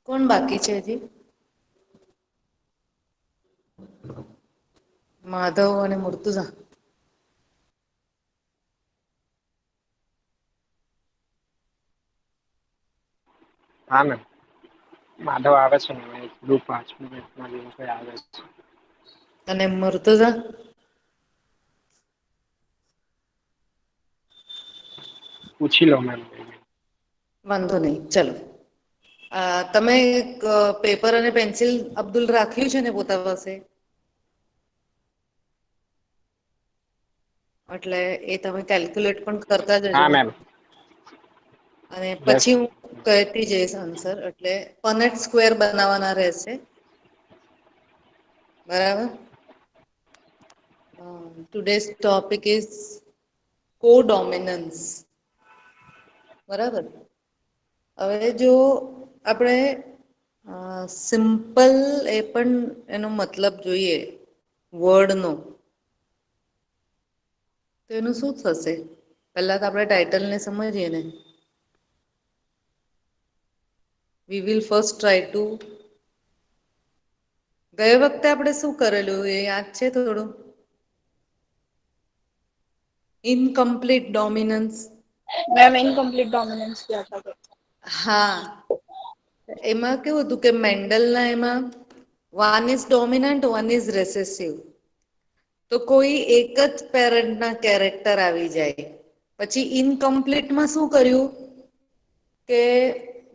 કોણ બાકી છે હજી? માધવ અને મુર્તુઝા. હા મેમ માધવ આવે છે ને દુ 5 મિનિટમાં આવે છે. અને મુર્તુઝા? પૂછી લો મેમ. વાંધો નહી ચલો. તમે પેપર અને પેન્સિલ અબ્દુલ રાખ્યું છે ને પોતા પાસે? એટલે એ તમે કેલ્ક્યુલેટ પણ કરતા જજો. હા મેમ અને યસ પછી હું કહેતી જઈશ આન્સર એટલે પનેટ સ્ક્વેર બનાવવાના રહેશે. બરાબર. Today's topic is codominance. બરાબર હવે જો આપણે સિમ્પલ એ પણ એનો મતલબ જોઈએ વર્ડનો તો એનું શું થશે પહેલા તો આપણે ટાઈટલને સમજીએ ને. We will first try to ગયા વખતે આપણે શું કરેલું એ યાદ છે થોડું? Incomplete dominance. Ma'am incomplete dominance ક્યા હતા? હા એમાં કેવું હતું કે મેન્ડલના એમાં one is dominant one is recessive. તો કોઈ એક જ પેરન્ટના કેરેક્ટર આવી જાય. પછી ઇનકમ્પ્લીટમાં શું કર્યું કે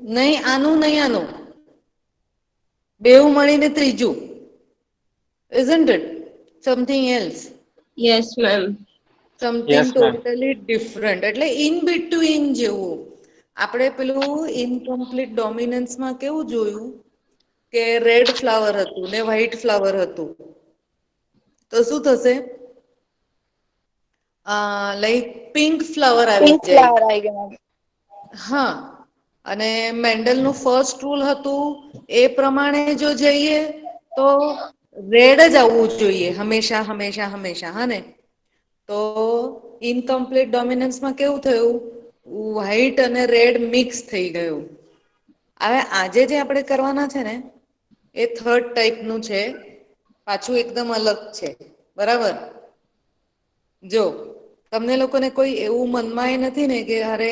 નહી આનું નહી આનું બેવું મળીને ત્રીજું isn't it something else. Yes ma'am. Something yes ma'am totally different એટલે ઇન બિટવીન જેવું. આપણે પેલું ઇનકમ્પ્લીટ ડોમિનન્સમાં કેવું જોયું કે રેડ ફ્લાવર હતું ને વ્હાઈટ ફ્લાવર હતું. તો શું થશે લાઈક પિંક ફ્લાવર આવી પિંક જાય. ફ્લાવર આઈ ગયા મેમ. હા અને મેન્ડલનું ફર્સ્ટ રૂલ હતું એ પ્રમાણે જો જઈએ તો રેડ જ આવવું જોઈએ હંમેશા હંમેશા હંમેશા હા ને. તો ઇનકમ્પ્લીટ ડોમિનન્સમાં કેવું થયું વ્હાઈટ અને રેડ મિક્સ થઈ ગયું. હવે આજે જે આપણેે કરવાના છે ને એ થર્ડ ટાઈપનું છે. પાછું એકદમ અલગ છે બરાબર. જો તમને લોકોને કોઈ એવું મનમાંય નથી ને કે અરે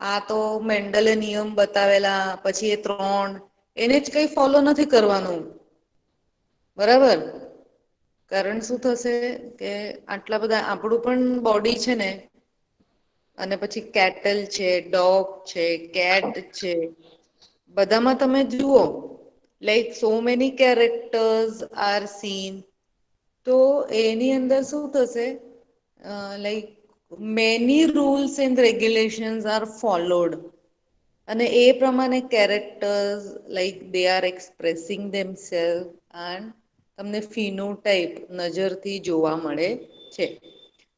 આ તો મેન્ડલે નિયમ બતાવેલા પછી એ ત્રણ એને જ કઈ ફોલો નથી કરવાનું બરાબર. કારણ શું થશે કે આટલા બધા આપણું પણ બોડી છે ને અને પછી કેટલ છે ડોગ છે કેટ છે બધામાં તમે જુઓ like so many characters are seen તો એની અંદર શું થશે like many rules and regulations are followed અને એ પ્રમાણે characters like they are expressing them self and તમને ફીનો ટાઈપ નજરથી જોવા મળે છે.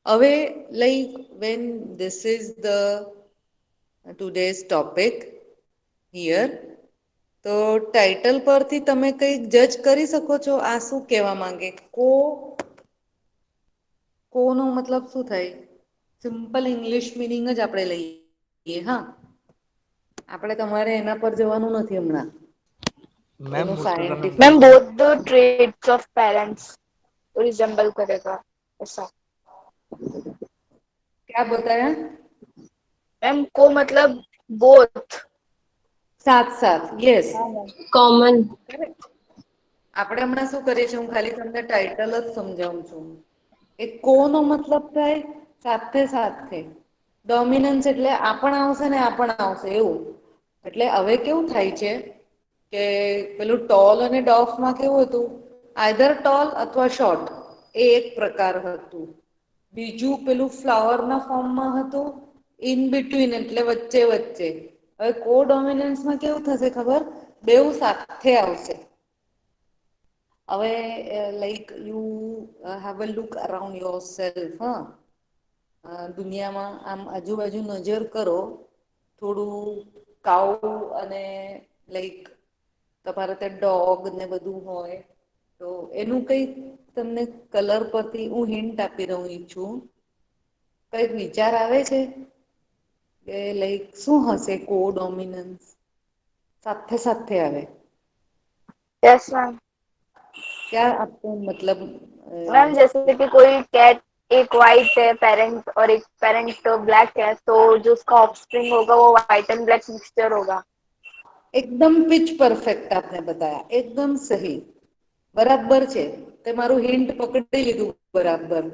હવે like when this is the today's topic here તો ટાઈટલ પરથી તમે કઈક જજ કરી શકો છો આ શું કેવા માંગે કો કો નો મતલબ શું થાય સિમ્પલ ઇંગ્લિશ મિનિંગ જ આપણે લઈએ હા આપડે તમારે એના પર જવાનું નથી હમણાં मैम એનું Murtuza ma'am ma'am scientific both the traits of parents resemble करेगा ऐसा. ક્યા બતાયા मैम को मतलब बोथ. સાત સાત યસ हाँ मैम. कॉमन. આપણે હમણાં શું કરીએ છીએ હું ખાલી તમને ટાઈટલ જ સમજાવું છું. એ કો નો મતલબ થાય સાથે સાથે ડોમિનન્સ એટલે આપણ આવશે ને આપણ આવશે એવું એટલે હવે કેવું થાય છે કે પેલું ટોલ અને ડોફ માં કેવું હતું આઈધર ટોલ અથવા શોર્ટ એ એક પ્રકાર હતું બીજું પેલું ફ્લાવર ના ફોર્મમાં હતું ઇન બિટવીન એટલે વચ્ચે વચ્ચે હવે કો ડોમિનન્સમાં કેવું થશે ખબર બેવું સાથે આવશે હવે like you have a look around your self હ દુનિયામાં આમ આજુબાજુ નજર કરો થોડું કાઉ અને લાઈક તમારે ત્યાં ડોગ ને બધું હોય તો એનું કઈક તમને કલર પરથી હું હિન્ટ આપી રહી છું કઈક વિચાર આવે છે કે લાઈક શું હશે કો ડોમિનન્સ સાથે સાથે આવે. Yes ma'am. क्या आपको मतलब मैम जैसे कि कोई कैट एक वाइट है पेरेंट और एक पेरेंट ब्लैक है, तो जो उसका ऑफस्प्रिंग होगा वो व्हाइट एंड ब्लैक मिक्सचर होगा। एकदम पिच परफेक्ट आपने बताया, एकदम सही, બરાબર છે. તે મારું હિન્ટ પકડી લીધું બરાબર.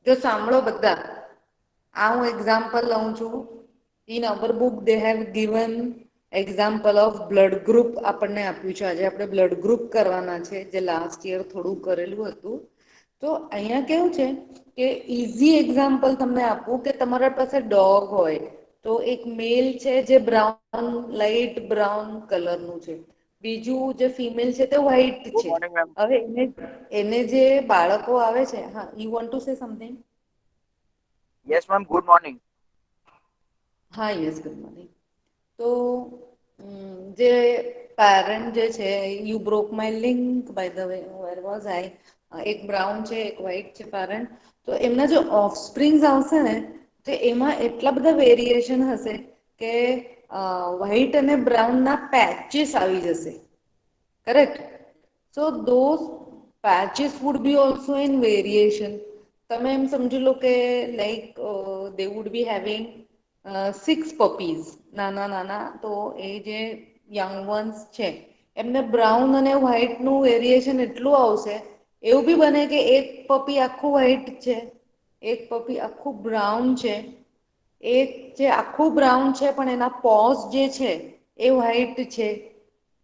જો સાંભળો બધા, આ હું એક્ઝામ્પલ લઉં છું. In our book they have given example of blood group આપણને આપ્યું છે. આજે આપણે બ્લડ ગ્રુપ કરવાના છે, જે લાસ્ટ યર થોડું કરેલું હતું. તો અહીંયા કેવું છે કે ઇઝી એક્ઝામ્પલ તમને આપું કે તમારા પાસે ડોગ હોય તો એક મેલ છે જે બ્રાઉન લાઈટ બ્રાઉન કલરનું છે, બીજું જે ફિમેલ છે તે વ્હાઈટ ગુડ છે. Morning ma'am. હવે એને જે બાળકો આવે છે, હા you want to say something? Yes ma'am, good morning. હા યસ, ગુડ મોર્નિંગ. તો જે પેરેન્ટ જે છે, you broke my link by the way, where was I? એક બ્રાઉન છે એક વ્હાઈટ છે પેરેન્ટ. તો એમના જે ઓફસ્પ્રિંગ્સ આવશે ને, તો એમાં એટલા બધા વેરિએશન હશે કે વ્હાઈટ અને બ્રાઉન ના પેચીસ આવી જશે. Correct? So those patches would be also in variation. તમે એમ સમજી લો કે like they would be having 6 પપીઝ, નાના નાના. તો એ જે યંગ વન્સ છે એમને બ્રાઉન અને વ્હાઈટનું વેરિએશન એટલું આવશે. એવું બી બને કે એક પપી આખું વ્હાઈટ છે, એક પપી આખું બ્રાઉન છે, એક જે આખું બ્રાઉન છે પણ એના પોઝ જે છે એ વ્હાઈટ છે,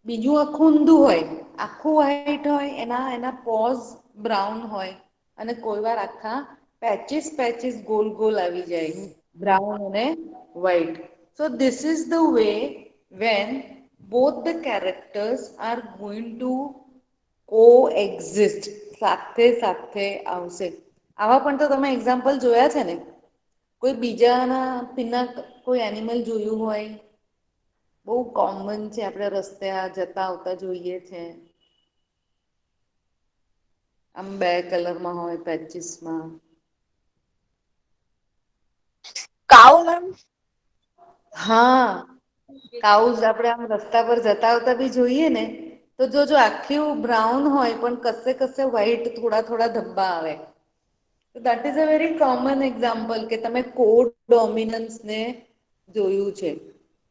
બીજું આખું ઊંધું હોય, આખું વ્હાઈટ હોય, એના પોઝ બ્રાઉન હોય, અને કોઈ વાર આખા પેચીસ પેચીસ ગોલ ગોલ આવી જાય, બ્રાઉન અને white. So this is the way when both the characters are going to coexist, સાથે સાથે આવશે. આવા પણ તો તમે એક્ઝામ્પલ જોયા છે ને? કોઈ બીજાના પીના કોઈ એનિમલ જોયું હોય? બહુ કોમન છે, આપણે રસ્તે જતા આવતા જોઈએ છે. આમ બે કલરમાં હોય પેચીસમાં. કાઉ મેમ? હા, કાઉઝ આપણે આમ રસ્તા પર જતા આવતા બી જોઈએ ને, તો જો આખું બ્રાઉન હોય પણ કશે કશે વ્હાઈટ થોડા થોડા ધબ્બા આવે. That is a very common example કે તમે કોડ ડોમિનન્સને જોયું છે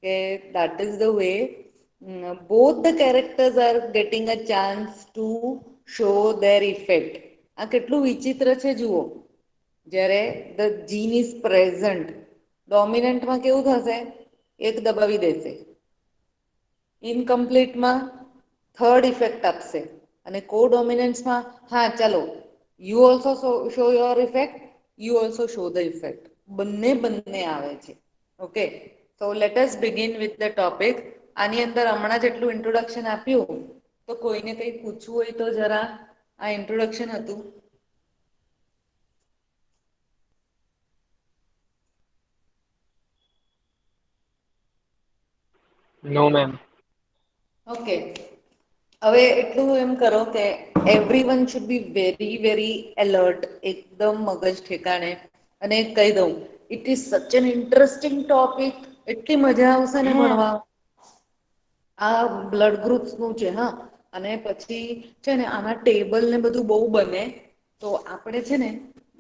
કે that is the way both the characters are getting a chance to show their effect. આ કેટલું વિચિત્ર છે જુઓ. જ્યારે ધ જીન ઇઝ પ્રેઝન્ટ, ડોમિનન્ટમાં કેવું થશે? એક દબાવી દેશે. ઇનકમ્પ્લીટમાં થર્ડ ઇફેક્ટ આપશે, અને કો ડોમિનન્સમાં હા ચાલો you also show your effect, you also show the effect. બંને બંને આવે છે. Okay, so let us begin with the topic. આની અંદર હમણાં જેટલું ઇન્ટ્રોડક્શન આપ્યું, તો કોઈને કંઈ પૂછવું હોય તો જરા. આ ઇન્ટ્રોડક્શન હતું. નો મેમ. ઓકે, હવે એટલું એમ કરો કે every one should be very very alert, એકદમ મગજ ઠેકાણે. અને કહી દઉં, ઇટ ઇઝ સચ એન ઇન્ટરેસ્ટિંગ ટોપિક. એટલી મજા આવશે ને ભણવા. આ બ્લડ ગ્રુપ્સ નું છે હા. અને પછી છે ને આના ટેબલ ને બધું બહુ બને. તો આપણે છે ને,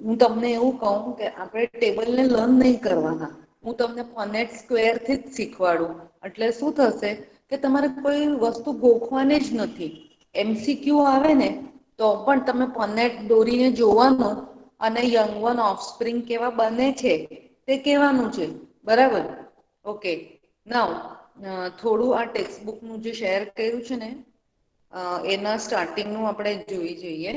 હું તમને એવું કહું કે આપણે ટેબલને લર્ન નહીં કરવાના. હું તમને પનેટ સ્ક્વેર થી જ શીખવાડું. એટલે શું થશે કે તમારે કોઈ વસ્તુ ગોખવાની જ નથી. MCQ આવે ને તો પણ તમે પનેટ દોરીને જોવાનું, અને યંગ વન ઓફસ્પ્રિંગ કેવા બને છે તે કેવાનું છે. બરાબર? ઓકે, નાઉ થોડું આ ટેક્સ્ટબુકનું જે શેર કર્યું છે ને, એના સ્ટાર્ટિંગનું આપણે જોઈ જઈએ.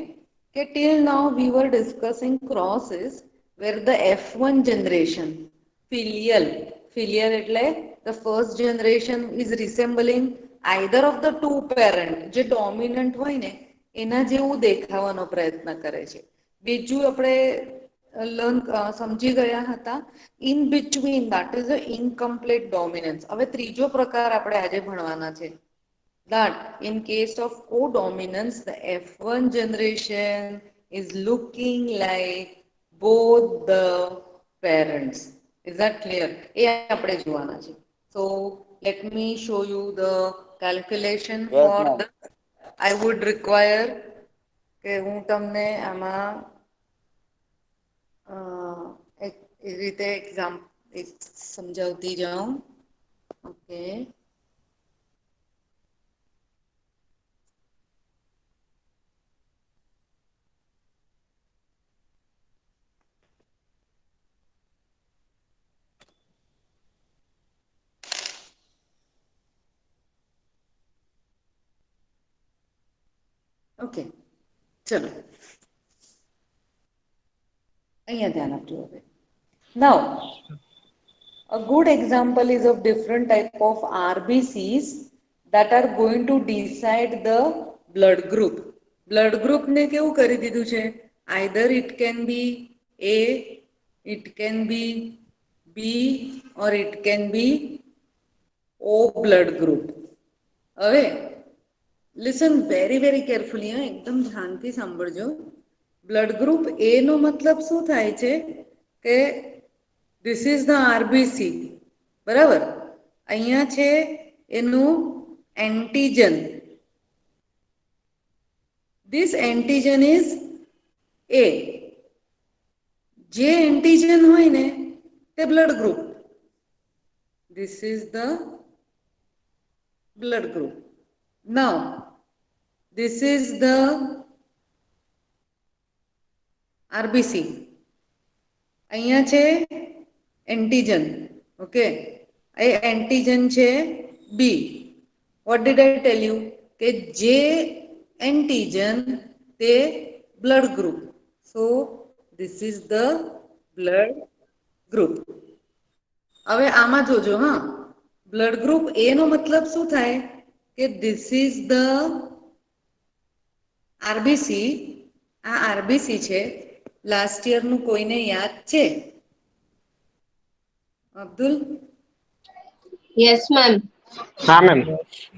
કે till now we were discussing crosses where the F1 generation, filial એટલે the first generation is resembling either of the two parent. જે ડોમિનન્ટ હોય ને એના જેવું દેખાવાનો પ્રયત્ન કરે છે. બીજું આપણે લર્ન સમજી ગયા હતા, in between, that is a incomplete dominance. હવે ત્રીજો પ્રકાર આપણે આજે ભણવાના છે. that in case of codominance the F1 generation is looking like both the parents. Is that clear? એ આપણે જોવાના છે. So let me show you the calculation Yes, for ma'am. the I would require કે હું તમને આમાં એક એ રીતે exam એક સમજાવતી જાઉં. ઓકે, ઓકે, ચલો અહીંયા ધ્યાન આપજો હવે. Now, a good example is of different type of RBCs that are going to decide the blood group. Blood group ને કેવું કરી દીધું છે? Either it can be A, it can be B, or it can be O blood group. હવે listen very very carefully, એકદમ ધ્યાનથી સાંભળજો. Blood group એ નો મતલબ શું થાય છે કે this is the RBC, બરાબર? અહીંયા છે એનું antigen. This antigen is A. જે એન્ટીજન હોય ને તે blood group. This is the blood group. Now, this is the RBC. અહીંયા છે એન્ટીજન. ઓકે, એ એન્ટીજન છે B. What did I tell you? કે જે એન્ટીજન તે blood group. So this is the blood group. હવે આમાં જોજો, હા, બ્લડ ગ્રુપ એ નો મતલબ શું થાય કે this is the RBC. આ RBC છે. લાસ્ટ યરનું કોઈને યાદ છે? અબ્દુલ? Yes, ma'am. હા મેમ.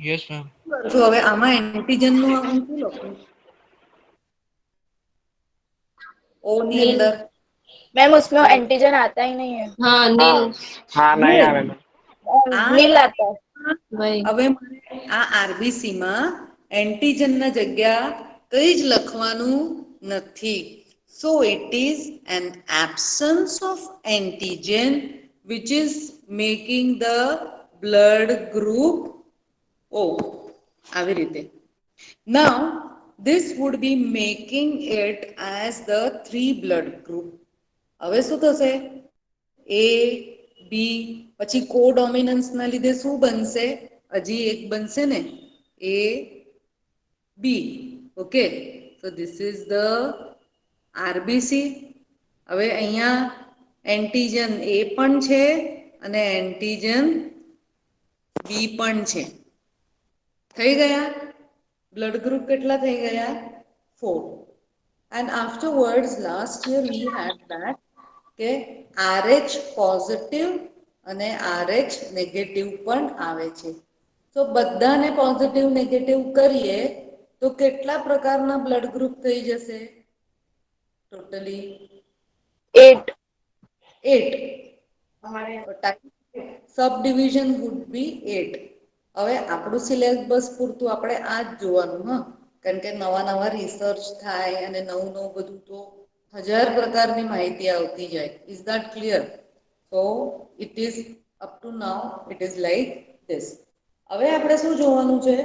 Yes, ma'am. જો હવે આમાં એન્ટીજનનું હું શું લખું? O ની Nil. અંદર मैम उसमें एंटीजन आता ही नहीं है, हाँ હા नील હા નહીં આવે મેમ. नील आता है. वही હવે મારે આ આરબીસી માં એન્ટીજનના જગ્યા કઈ જ લખવાનું નથી. So it is an absence of antigen which is making the blood group O. આવી રીતે. Now this would be making it as the 3 blood group. હવે શું થશે? A, B, પછી કોડોમિનન્સ ના લીધે શું બનશે? હજી એક બનશે ને, A, B. Okay, so this is the RBC. હવે અહીંયા એન્ટીજન A પણ છે અને એન્ટીજન B પણ છે. થઈ ગયા? બ્લડ ગ્રુપ કેટલા થઈ ગયા? 4. And afterwards last year we had that કે RH પોઝિટિવ અને RH નેગેટિવ પણ આવે છે. તો બધાને પોઝિટિવ નેગેટિવ કરીએ તો કેટલા પ્રકારના બ્લડ ગ્રુપ થઈ જશે? Totally 8. 8. Sub division would be 8. હવે આપણું સિલેબસ પૂરતું આપણે આ જ જોવાનું, હા, કારણ કે નવા નવા રિસર્ચ થાય અને નવું નવું બધું તો 1000 પ્રકારની માહિતી આવતી જાય. Is that clear? So it is up to now it is like this. હવે આપણે શું જોવાનું છે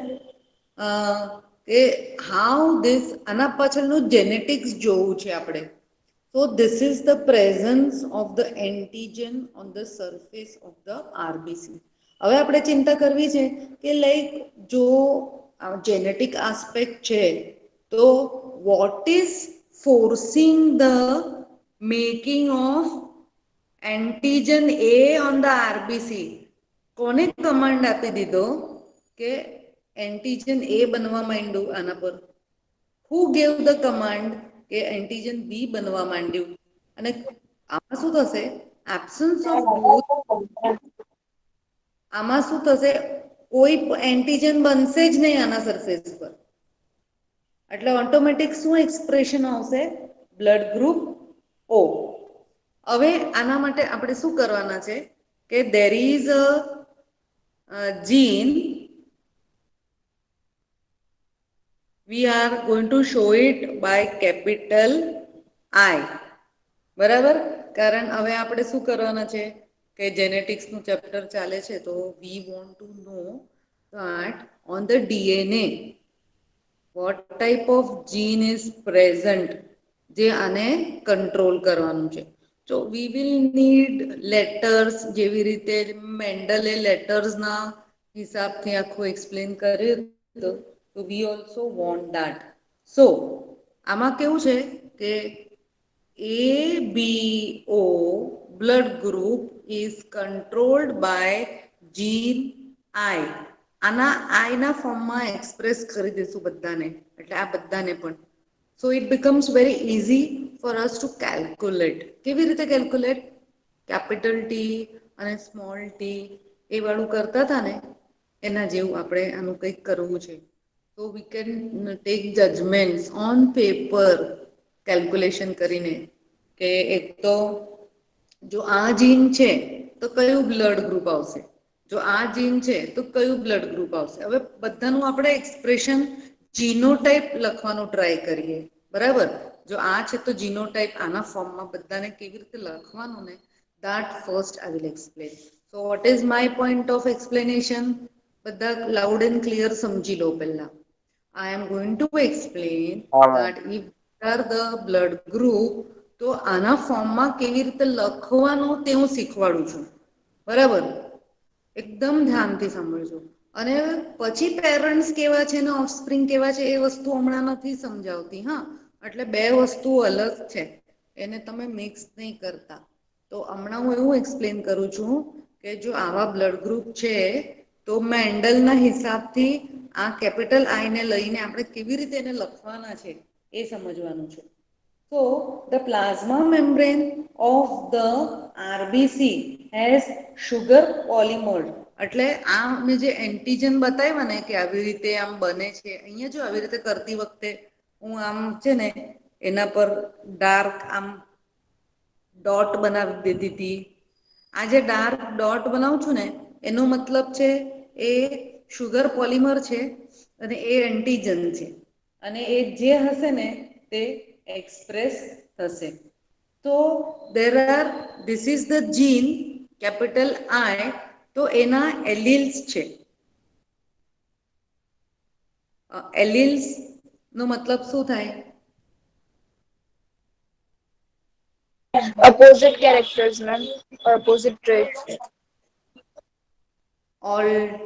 કે હાઉ ધીસ, આના પાછળનું જેનેટિક્સ જોવું છે આપણે. So this is the presence of the antigen on the surface of the RBC. હવે આપણે ચિંતા કરવી છે કે લાઈક જો જેનેટિક આસ્પેક્ટ છે તો what is forcing the making of antigen A on the RBC? કોને કમાન્ડ આપી દીધો કે એન્ટીજન A બનવા માંડ્યું આના પર? Who gave the command કે એન્ટીજન B બનવા માંડ્યું? અને આમાં શું થશે? Absence of both. આમાં શું થશે? કોઈ એન્ટીજન બનશે જ નહીં આના સરફેસ પર. એટલે ઓટોમેટિક શું એક્સપ્રેશન આવશે? Blood group O. હવે આના માટે આપણે શું કરવાના છે કે there is a gene we are going to show it by capital I. બરાબર, કારણ હવે આપણે શું કરવાના છે કે જેનેટિક્સનું ચેપ્ટર ચાલે છે, તો we want to know that on the DNA what type of gene is present જે આને કંટ્રોલ કરવાનું છે. So we will need letters, જેવી રીતે મેન્ડલે લેટર્સના હિસાબથી આખું એક્સપ્લેન કર્યું હતું, તો we also want that. So આમાં કેવું છે કે ABO blood group is controlled by gene I. આના I ના ફોર્મમાં એક્સપ્રેસ કરી દઈશું બધાને, એટલે આ બધાને પણ. So it becomes very easy for us to calculate. કેવી રીતે કેલ્ક્યુલેટ? કેપિટલ ટી અને સ્મોલ ટી એ વાળું કરતા હતા ને, એના જેવું આપણે આનું કંઈક કરવું છે. So we can take judgments on paper calculation કરીને કે એક તો જો આ જીન છે તો કયું બ્લડ ગ્રુપ આવશે, જો આ જીન છે તો કયું બ્લડ ગ્રુપ આવશે. હવે બધાનું આપણે એક્સપ્રેશન જીનોટાઈપ લખવાનું ટ્રાય કરીએ. બરાબર, જો આ છે તો જીનોટાઈપ આના ફોર્મમાં બધાને કેવી રીતે લખવાનું ને, that first I will explain. So what is my point of explanation? બધા loud and clear સમજી લો પહેલા. I am going to explain that if are the blood group, તો આના ફોર્મમાં કેવી રીતે લખવાનું તે હું શીખવાડું છું. બરાબર, એકદમ ધ્યાનથી સાંભળજો. અને પછી પેરેન્ટ્સ કેવા છે ને ઓફસ્પ્રિંગ કેવા છે એ વસ્તુ હમણાં નથી સમજાવતી. હા, એટલે બે વસ્તુ અલગ છે, એને તમે મિક્સ નહીં કરતા. તો હમણાં હું એવું એક્સપ્લેન કરું છું કે જો આવા બ્લડ ગ્રુપ છે તો મેન્ડલના હિસાબથી આ કેપિટલ આઈને લઈને આપણે કેવી રીતે એને લખવાના છે એ સમજવાનું છે. So the plasma membrane of the RBC has sugar polymer. એટલે આ મેં જે એન્ટીજન બતાવ્યા ને કે આવી રીતે આમ બને છે, અહીંયા જો આવી રીતે કરતી વખતે હું આમ છે ને એના પર ડાર્ક આમ ડોટ બનાવી દેતી હતી. આ જે ડાર્ક ડોટ બનાવું છું ને એનો મતલબ છે એ શુગર પોલિમર છે અને એ એન્ટીજન છે, અને એ જે હશે ને તે એક્સપ્રેસ થશે. તો there are this is the gene capital I, તો એના એલિલ્સ છે. એલિલ્સ નો મતલબ શું થાય? Opposite characters, ma'am, or opposite traits. Alternative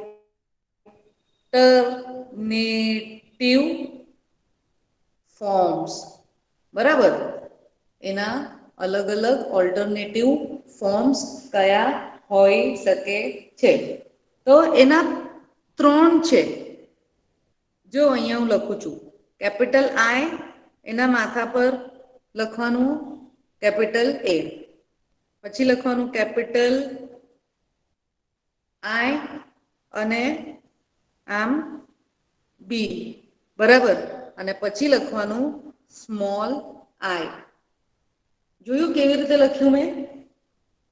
forms. બરાબર, એના અલગ અલગ ઓલ્ટરનેટિવ ફોર્મ્સ કયા હોઈ શકે છે? તો એના ત્રણ છે. જો અહીંયા હું લખું છું કેપિટલ આઈ, એના માથા પર લખવાનું કેપિટલ એ, પછી લખવાનું કેપિટલ આઈ અને આમ બી. બરાબર, અને પછી લખવાનું સ્મોલ આઈ. જોયું કેવી રીતે લખ્યું મેં?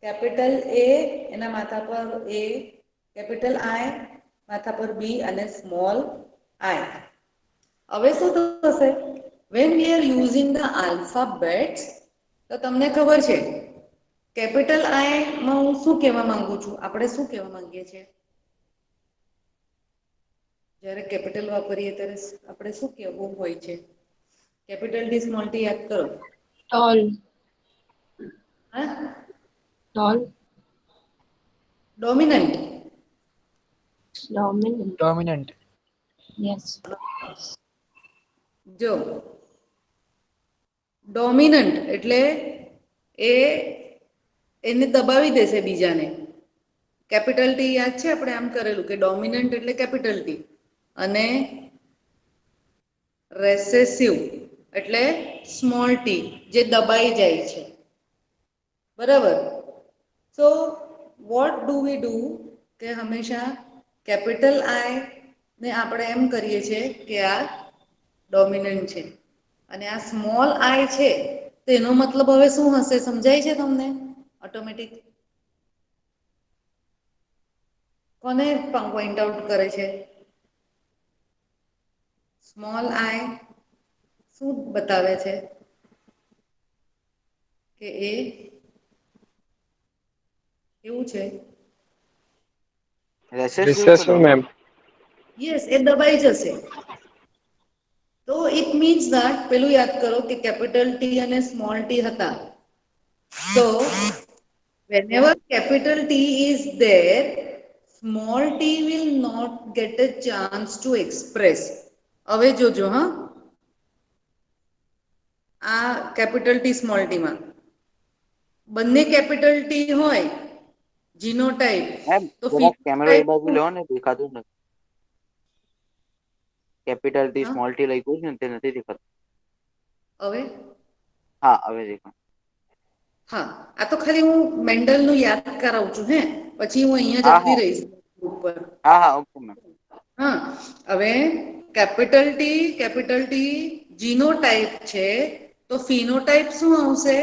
કેપિટલ એ એના માથા પર એ, કેપિટલ આઈ માથા પર બી અને સ્મોલ આઈ. હવે શું થશે? when we are using the alphabets, તો તમને ખબર છે કેપિટલ આઈ માં હું શું કહેવા માંગુ છું, આપણે શું કહેવા માંગીએ છીએ જ્યારે કેપિટલ વાપરીએ ત્યારે આપણે શું કહેવું હોય છે? કેપિટલ ટી સ્મોલ ટી યાદ કરો. Tall. હા, Tall. Dominant. Dominant. Dominant. Yes. જો ડોમિનન્ટ એટલે એ એને દબાવી દેશે બીજાને. કેપિટલ ટી યાદ છે આપણે આમ કરેલું કે ડોમિનન્ટ એટલે કેપિટલ ટી, અને રેસેસિવ એટલે સ્મોલ ટી, જે દબાઈ જાય છે. બરાબર. So what do we do કે હંમેશા કેપિટલ આઈ ને આપણે એમ કરીએ છીએ કે આ ડોમિનન્ટ છે, અને આ સ્મોલ આઈ છે તો એનો મતલબ હવે શું હશે સમજાય છે તમને? ઓટોમેટિક કોને પોઈન્ટ આઉટ કરે છે? સ્મોલ આઈ શું બતાવે છે કે એ કેવું છે? Recessive છે રિસેસિવ તો. મેમ. યસ, એ દબાઈ જશે. તો ઇટ મીન્સ ધેટ પેલું યાદ કરો કે કેપિટલ ટી અને સ્મોલ ટી હતા. So whenever capital T is there, small t will not get a chance to express. હવે જોજો હા, આ કેપિટલ ટી સ્મોલ ટીમાં બંને કેપિટલ ટી હોય જીનોટાઈપ મેમ તો જરાક કેમેરો એ ફિનોટાઈપ બાજુ લેવો ને, દેખાતું નથી. કેપિટલ ટી હા સ્મોલ ટી લખ્યું છે ને તે નથી દેખાતું. હવે હા હવે દેખાય. હા, આ તો ખાલી હું મેન્ડલનું યાદ કરાવું છું હે, પછી હું અહીંયા હા જતી હા રહીશ ઉપર. હા હા ઓકે મેમ. હા, હવે કેપિટલ ટી જીનોટાઈપ છે તો ફિનોટાઈપ શું આવશે?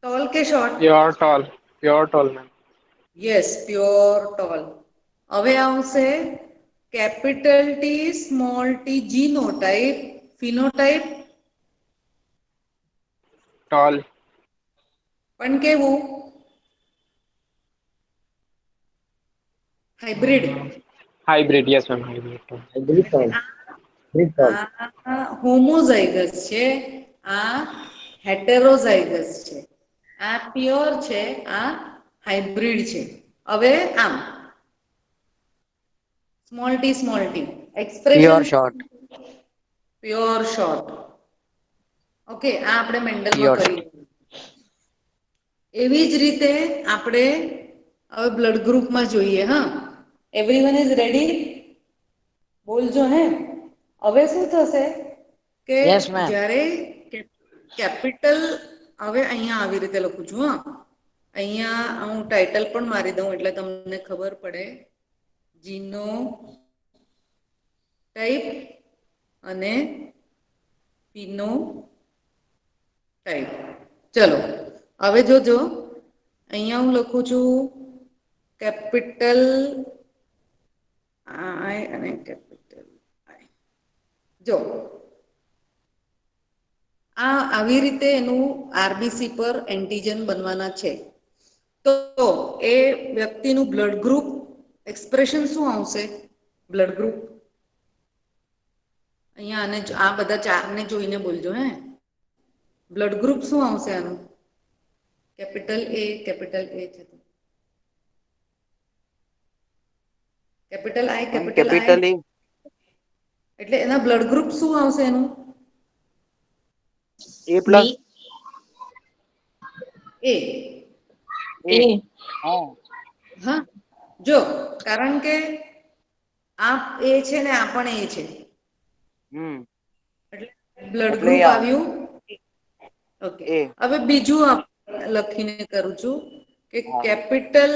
ટોલ કે short? Pure tall ma'am. Yes, pure tall. હવે આવશે capital T small T genotype, phenotype tall. પણ કેવું? Hybrid. Hybrid. Yes ma'am, hybrid. Hybrid એટલે tall. Hybrid tall. આ હોમોઝાઇગસ છે, આ હેટેરોઝાઇગસ છે, આ પ્યોર છે, આ હાઇબ્રિડ છે. હવે આમ small T expression Pure short. Pure short. Okay, આ આપણે મેન્ડલમાં Pure કરી. short. એવી જ રીતે આપણે હવે બ્લડ ગ્રુપમાં જોઈએ. હા, એવરીવન ઇઝ રેડી? બોલજો હે. હવે શું થશે કે Yes, ma'am. જ્યારે કેપિટલ, હવે અહીંયા આવી રીતે લખું છું હા, અહીંયા હું ટાઇટલ પણ મારી દઉં એટલે તમને ખબર પડે. જીનો ટાઈપ અને પીનો ટાઈપ. ચલો હવે જોજો, અહીંયા હું લખું છું કેપિટલ આઈ અને કેપિટલ આઈ. જો આ આવી રીતે એનું આરબીસી પર એન્ટીજન બનવાના છે. તો એ વ્યક્તિનું બ્લડ ગ્રુપ એક્સપ્રેશન શું આવશે? બ્લડ ગ્રુપ અહીંયા અને આ બધા ચારને જોઈને બોલજો હે. બ્લડ ગ્રુપ શું આવશે આનું? કેપિટલ એ છે. Ma'am capital I capital A. એટલે એના બ્લડ ગ્રુપ શું આવશે એનું? A plus. B. A. A. A. હા. હા, જો કારણ કે આ એ છે ને આ પણ એ છે, હમ. એટલે બ્લડ એટલે એ ગ્રુપ આવશે. આવ્યું. ઓકે, એ. હવે બીજું લખીને કરું છું કે હા હા કેપિટલ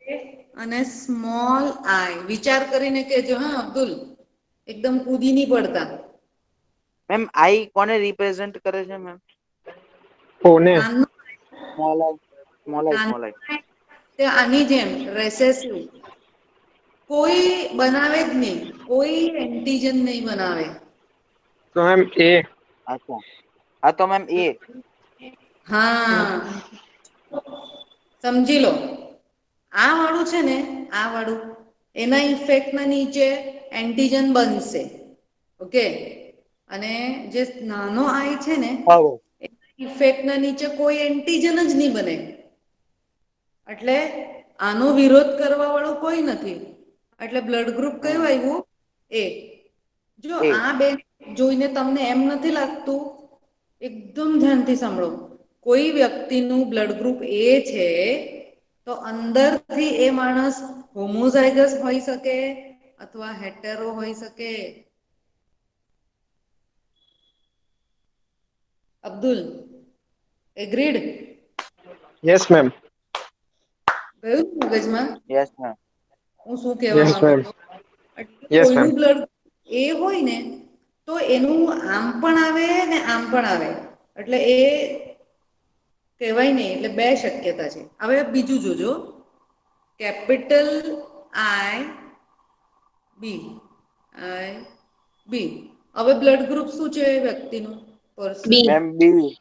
એ અને સ્મોલ આઈ. વિચાર કરીને કેજો હા અબ્દુલ, એકદમ કૂદી નહીં પડતા. મેમ આઈ કોને રિપ્રેઝેન્ટ કરે છે મેમ? ઓને. નાનું સ્મોલ આઈ. સ્મોલ આઈ. નાનું સ્મોલ આઈ. તે આની જેમ રેસેસિવ કોઈ બનાવે જ નહીં, કોઈ એન્ટીજન નહીં બનાવે. તો મેમ એ. અચ્છા, હા તો મેમ એ. હા, સમજી લો. આ વાળું છે ને, આ વાળું એના ઇફેક્ટના નીચે એન્ટીજન બનશે. ઓકે, અને જે નાનો આઈ છે ને હવે ઇફેક્ટ ના નીચે કોઈ એન્ટીજન જ નહીં બને. એટલે આનો વિરોધ કરવા વાળું કોઈ નથી. એટલે બ્લડ ગ્રુપ કયું હમ આવ્યું? એ. જો એ. આ બે જોઈને તમને એમ નથી લાગતું, એકદમ ધ્યાનથી સાંભળો, કોઈ વ્યક્તિનું બ્લડ ગ્રુપ એ છે તો અંદરથી એ માણસ હોમોઝાઇગસ હોઈ શકે અથવા હેટેરો હોઈ શકે. અબ્દુલ, એગ્રીડ? Yes ma'am. ગયું મગજમાં યસ મેમ. હું શું કહેવા યસ માંગુ મેમ. છું? એટલે યસ મેમ. કોઈનું બ્લડ એ હોય ને તો એનું આમ પણ આવે ને આમ પણ આવે, એટલે એ કહેવાય નહીં. એટલે બે શક્યતા છે. હવે બીજું જોજો, કેપિટલ આઈ બી આઈ બી. હવે બ્લડ ગ્રુપ શું છે વ્યક્તિનું? Person B. Ma'am B.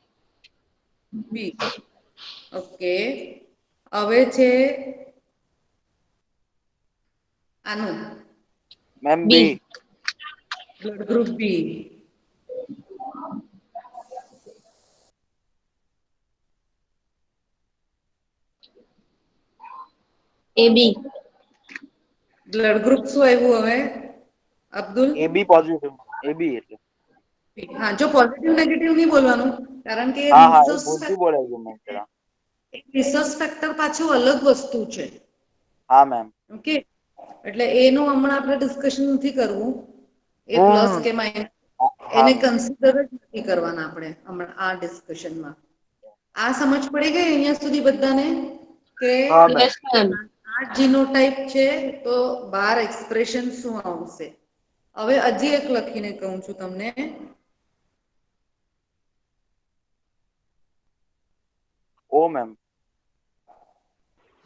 B. Okay. હવે છે આનું ma'am B. B. Blood group B. AB. Blood group શું આવ્યું હવે અબ્દુલ? એ બી પોઝિટિવ. એ બી એટલે. હા, જો પોઝિટિવ નેગેટિવ નહીં બોલવાનું, કારણ કે હા હા, એ ભૂલથી બોલાઈ ગયું મેમ જરા. રિસર્ચ ફેક્ટર પાછું અલગ વસ્તુ છે. હા મેમ. ઓકે, એટલે એનું હમણાં આપણે ડિસ્કશન નથી કરવું. એ પ્લસ હમ. કે માઇનસ હા એને મેમ. કન્સિડર જ નથી કરવાના આપણે હમણાં આ ડિસ્કશનમાં. આ સમજ પડી ગઈ અહીંયા સુધી બધાને કે હા મેમ. Yes, ma'am. આ જીનોટાઈપ છે તો બાર એક્સપ્રેશન શું આવશે? હવે હજી એક લખીને કહું છું તમને. ઓ મેમ.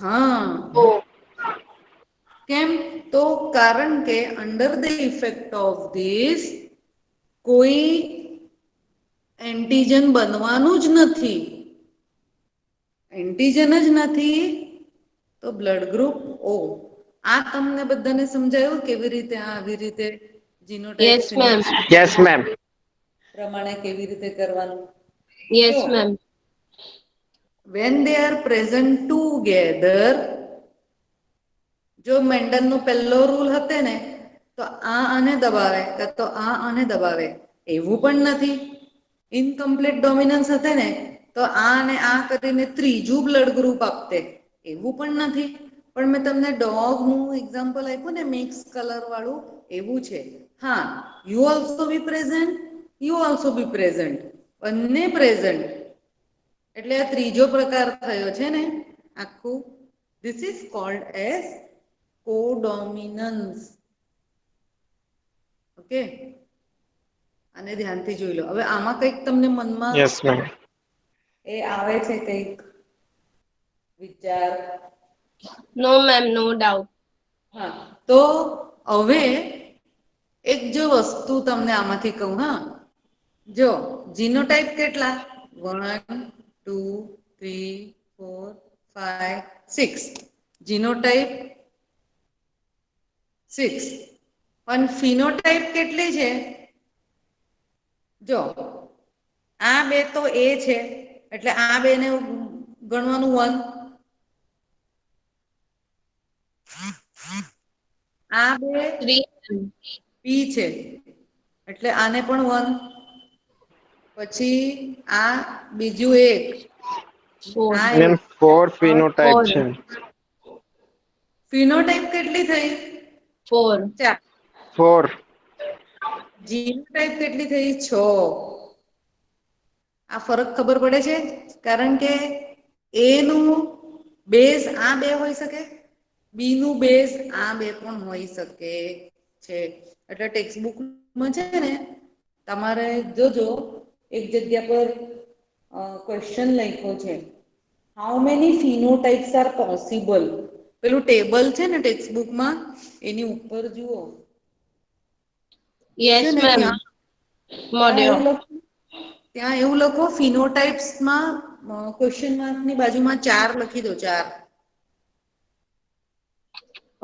હા. O. કેમ? તો કારણ કે under the effect of this કોઈ એન્ટિજન બનવાનું જ નથી. એન્ટિજન જ નથી તો બ્લડ ગ્રુપ ઓ. આ તમને બધાને સમજાયું કેવી રીતે આવી રીતે genotype Yes, ma'am. Phenotype yes ma'am. પ્રમાણે કેવી રીતે કરવાનું? જો Yes, ma'am. when they are present together, જો મેન્ડલનો પહેલો રૂલ હતો ને તો આ આને દબાવે તો આ આને દબાવે એવું પણ નથી. ઇનકમ્પ્લીટ ડોમિનન્સ હતે ને તો આ અને આ કરીને ત્રીજું બ્લડ ગ્રુપ આપતે એવું પણ નથી. પણ મેં તમને ડોગનું એક્ઝામ્પલ આપ્યું ને મિક્સ કલર વાળું એવું છે. હા, you also be present, you also be present, બંને પ્રેઝન્ટ. એટલે આ ત્રીજો પ્રકાર થયો છે ને આખું. This is called as codominance. Okay, અને ધ્યાનથી જોઈ લો. હવે આમાં કંઈક તમને મનમાં યસ મેમ. એ આવે છે કંઈક વિચાર? No, ma'am. No doubt. હા, તો હવે એક જો વસ્તુ તમને આમાંથી કહું. હા, જો જીનોટાઈપ કેટલા? 1 2 3 4 5 6 જીનોટાઈપ 6. પણ ફિનોટાઈપ કેટલી છે? જો આ બે તો એ છે એટલે આ બે ને ગણવાનું 1. આ બે 3, ma'am. બી છે એટલે આને પણ 1. પછી આ બીજું એક 4. આ મેમ એક 4 ફિનોટાઇપ 4. છે. ફિનોટાઈપ કેટલી થઈ? 4. 4. 4. જીનોટાઈપ કેટલી થઈ? 6. આ ફરક ખબર પડે છે? કારણ કે એ નું બેઝ આ બે હોઈ શકે, બી નું બેઝ આ બે પણ હોઈ શકે છે. એટલે ટેક્સ્ટબુકમાં છે ને તમારે જોજો એક જગ્યા પર ક્વેશ્ચન લખ્યો છે. How many phenotypes are possible? પેલું ટેબલ છે ને ટેક્સ્ટબુકમાં એની ઉપર જુઓ. છે Yes, ને ma'am. ત્યાં Model. એવું લખો, ત્યાં એવું લખો ફિનોટાઈપ્સમાં ક્વેશ્ચન માર્કની બાજુમાં 4 લખી દો. 4.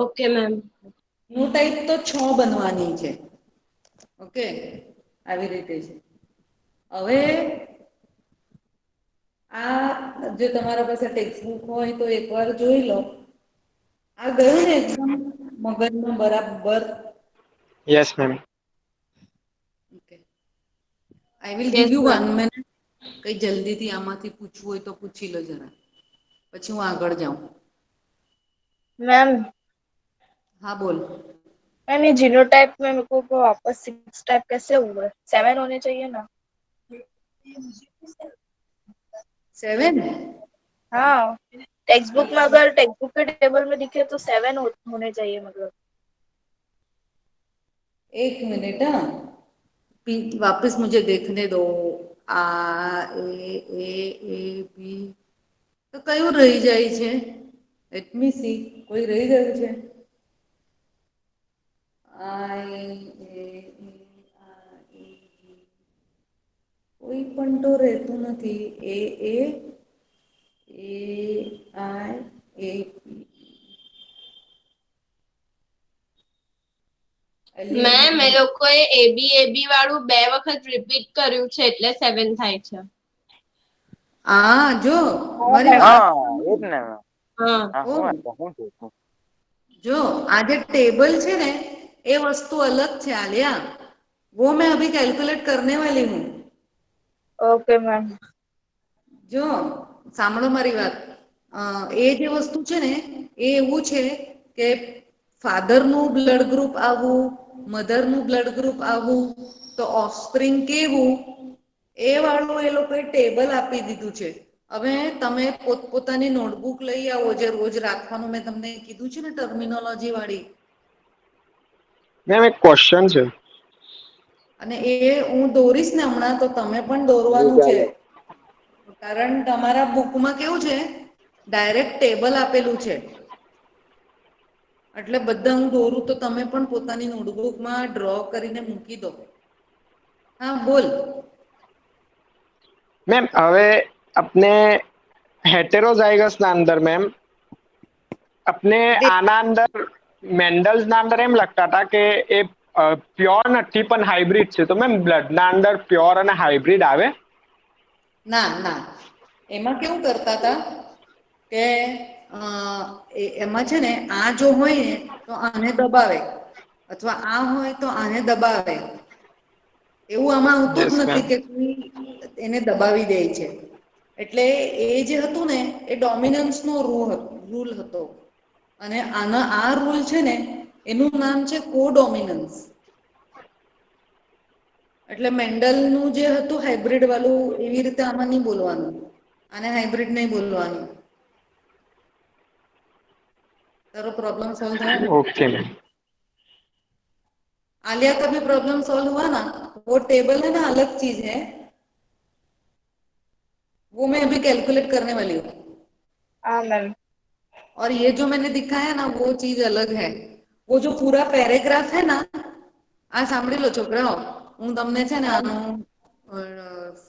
Okay, ma'am. ફિનોટાઈપ તો 6 બનવાની છે. ઓકે, આવી રીતે છે. હવે આ જો તમારા પાસે ટેક્સ્ટબુક હોય તો એકવાર જોઈ લો. આ ગયું ને એકદમ મગજમાં બરાબર? Yes ma'am. Okay, I will give Yes, you ma'am. 1 minute. કઈ જલ્દીથી આમાંથી પૂછવું હોય તો પૂછી લો જરા, પછી હું આગળ જાઉં. मैम હા બોલ. मैम ये जीनोटाइप में मेरे को वापस 6 टाइप कैसे हुआ? 7 होने चाहिए ना? 7? हाँ, टेक्स्ट बुक में अगर टेक्स्ट बुक के टेबल में दिखे तो 7 होने चाहिए मतलब. एक मिनट हाँ, वापस मुझे देखने दो. आ ए ए बी તો કયું રહી જાય છે? Let me C. કોઈ રહી ગયું છે? આઈ તો રહેતું નથી. એ એ આઈ એ મેમ એ લોકોએ એબી વાળું 2 વખત રિપીટ કર્યું છે એટલે 7 થાય છે. આ જો હા મારી મેમ. વાત હા એ જ ને મેમ. હા હા ઓ હું હતો હું જોઈતું. જો આ જે टेबल છે ને એ वस्तु अलग છે आलिया, वो मैं अभी कैलकुलेट करने वाली हूँ. Okay ma'am. જો સાંભળો મારી વાત. એ જે વસ્તુ છે ને એ એવું છે કે ફાધરનું બ્લડ ગ્રુપ આવું, મધરનું બ્લડ ગ્રુપ આવું, તો ઓફસ્પ્રિંગ કેવું એ વાળું એ લોકોએ ટેબલ આપી દીધું છે. હવે તમે પોતપોતાની નોટબુક લઈ આવો જે રોજ રાખવાનું મેં તમને કીધું છે ને ટર્મિનોલોજી વાળી. મેમ એક ક્વેશ્ચન છે. અને એ હું દોરીશ ને હમણાં તો તમે પણ જી દોરવાનું છે. ચાલો. કારણ તમારા બુકમાં કેવું છે ડાયરેક્ટ ટેબલ આપેલું છે. એટલે બધા હું દોરું તો તમે પણ પોતાની નોટબુકમાં ડ્રો કરીને મૂકી દો. હા બોલ. मैम હવે अपने हेटेरोजाइगस ના અંદર मैम अपने આના અંદર મેન્ડલ્સ ના અંદર એમ લખતા હતા કે એ પ્યોર નથી પણ હાઇબ્રિડ છે, તો મેમ બ્લડ ના અંદર પ્યોર અને હાઇબ્રિડ આવે? ના ના, એમાં કેવું કરતા હતા કે એમાં છે ને આ જો હોય ને તો આને દબાવે, અથવા આ હોય તો આને દબાવે. એવું આમાં આવતું જ યસ મેમ. નથી કે કોઈ એને દબાવી દે છે. એટલે એ જે હતું ને એ ડોમિનન્સ નો રૂલ હતો. અને આ રૂલ છે ને એનું નામ છે કોડોમિનન્સ. એટલે મેન્ડલનું જે હતું હાઈબ્રિડ વાળું એવી રીતે આમાં નહી બોલવાનું. આને હાઇબ્રિડ નહીં બોલવાનું. તારો પ્રોબ્લેમ સોલ્વ થયો ને? Okay ma'am. आलिया का भी प्रॉब्लम सॉल्व हुआ ना? वो टेबल है ना अलग चीज है, वो मैं अभी कैलकुलेट करने वाली हूँ. हाँ मैम. और ये जो मैंने दिखाया ना वो चीज अलग है. वो जो पूरा पैराग्राफ है ना, આ સાંભળી લો છોકરાઓ, હું તમને છે ને આનો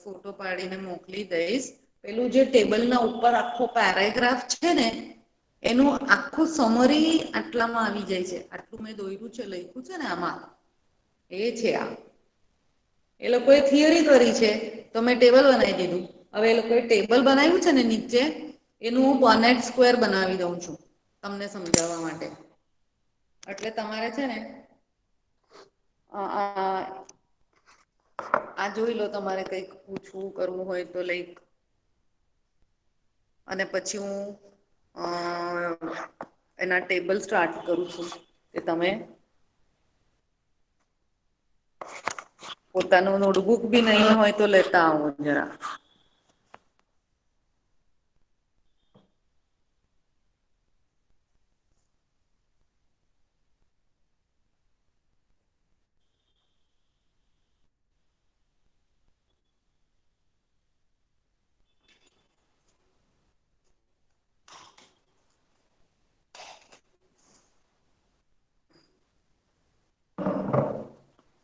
ફોટો પાડીને મોકલી દઈશ. પેલું જે ટેબલના ઉપર આખો પેરાગ્રાફ છે ને એનું આખું સમરી આટલામાં આવી જાય છે. આટલું મેં દોર્યું છે, લખ્યું છે ને આમાં, એ છે આ. એ લોકોએ થિયરી કરી છે તો મેં ટેબલ બનાવી દીધું. હવે એ લોકોએ ટેબલ બનાવ્યું છે ને નીચે, એનું હું બોનેટ સ્ક્વેર બનાવી દઉં છું તમને સમજાવવા માટે. એટલે તમારે છે ને આ જોઈ લો, તમારે કંઈક પૂછવું કરવું હોય તો લાઈક. અને પછી હું એના ટેબલ સ્ટાર્ટ કરું છું કે તમે પોતાનું નોટબુક બી નહીં હોય તો લેતા આવો જરા.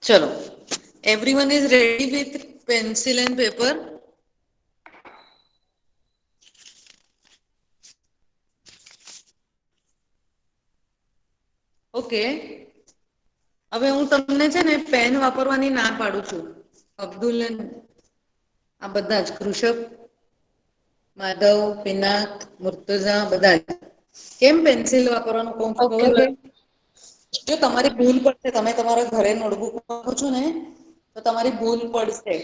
ચલો, everyone is ready with pencil and paper? Okay. હવે હું તમને છે ને પેન વાપરવાની ના પાડું છું. અબ્દુલ આ બધા જ, કૃષક, માધવ, પિનાક, મુર્તુઝા બધા જ. કેમ પેન્સિલ વાપરવાનું કઉ છું ઓકે ખબર છે? મેમ. જો તમારી ભૂલ પડશે, તમે તમારા ઘરે નોટબુક લખો છો ને તો તમારી ભૂલ પડશે.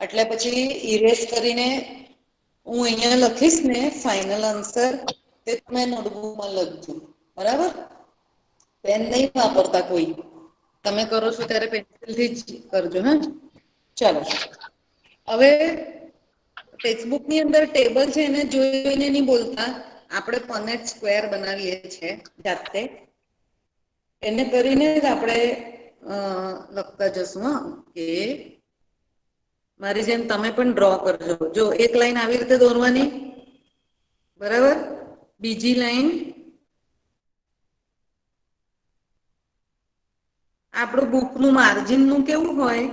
એટલે પછી ઇરેઝ કરીને હું અહીંયા લખીશ ને ફાઈનલ આન્સર, તે તમે નોટબુકમાં લખજો. બરાબર? પેન નહીં વાપરતા કોઈ. તમે કરો છો ત્યારે પેન્સિલથી જ કરજો હા. ચાલો, હવે ટેક્સ્ટબુકની અંદર ટેબલ છે એને જોઈ જોઈને નહીં બોલતા. આપણે પનેટ સ્ક્વેર બનાવીએ છીએ જાતે. એને કરીને જ આપણે લખતા જશું હા કે મારી જેમ તમે પણ ડ્રો કરજો. જો એક લાઈન આવી રીતે દોરવાની, બરાબર? બીજી લાઈન આપણું બુકનું માર્જિનનું કેવું હોય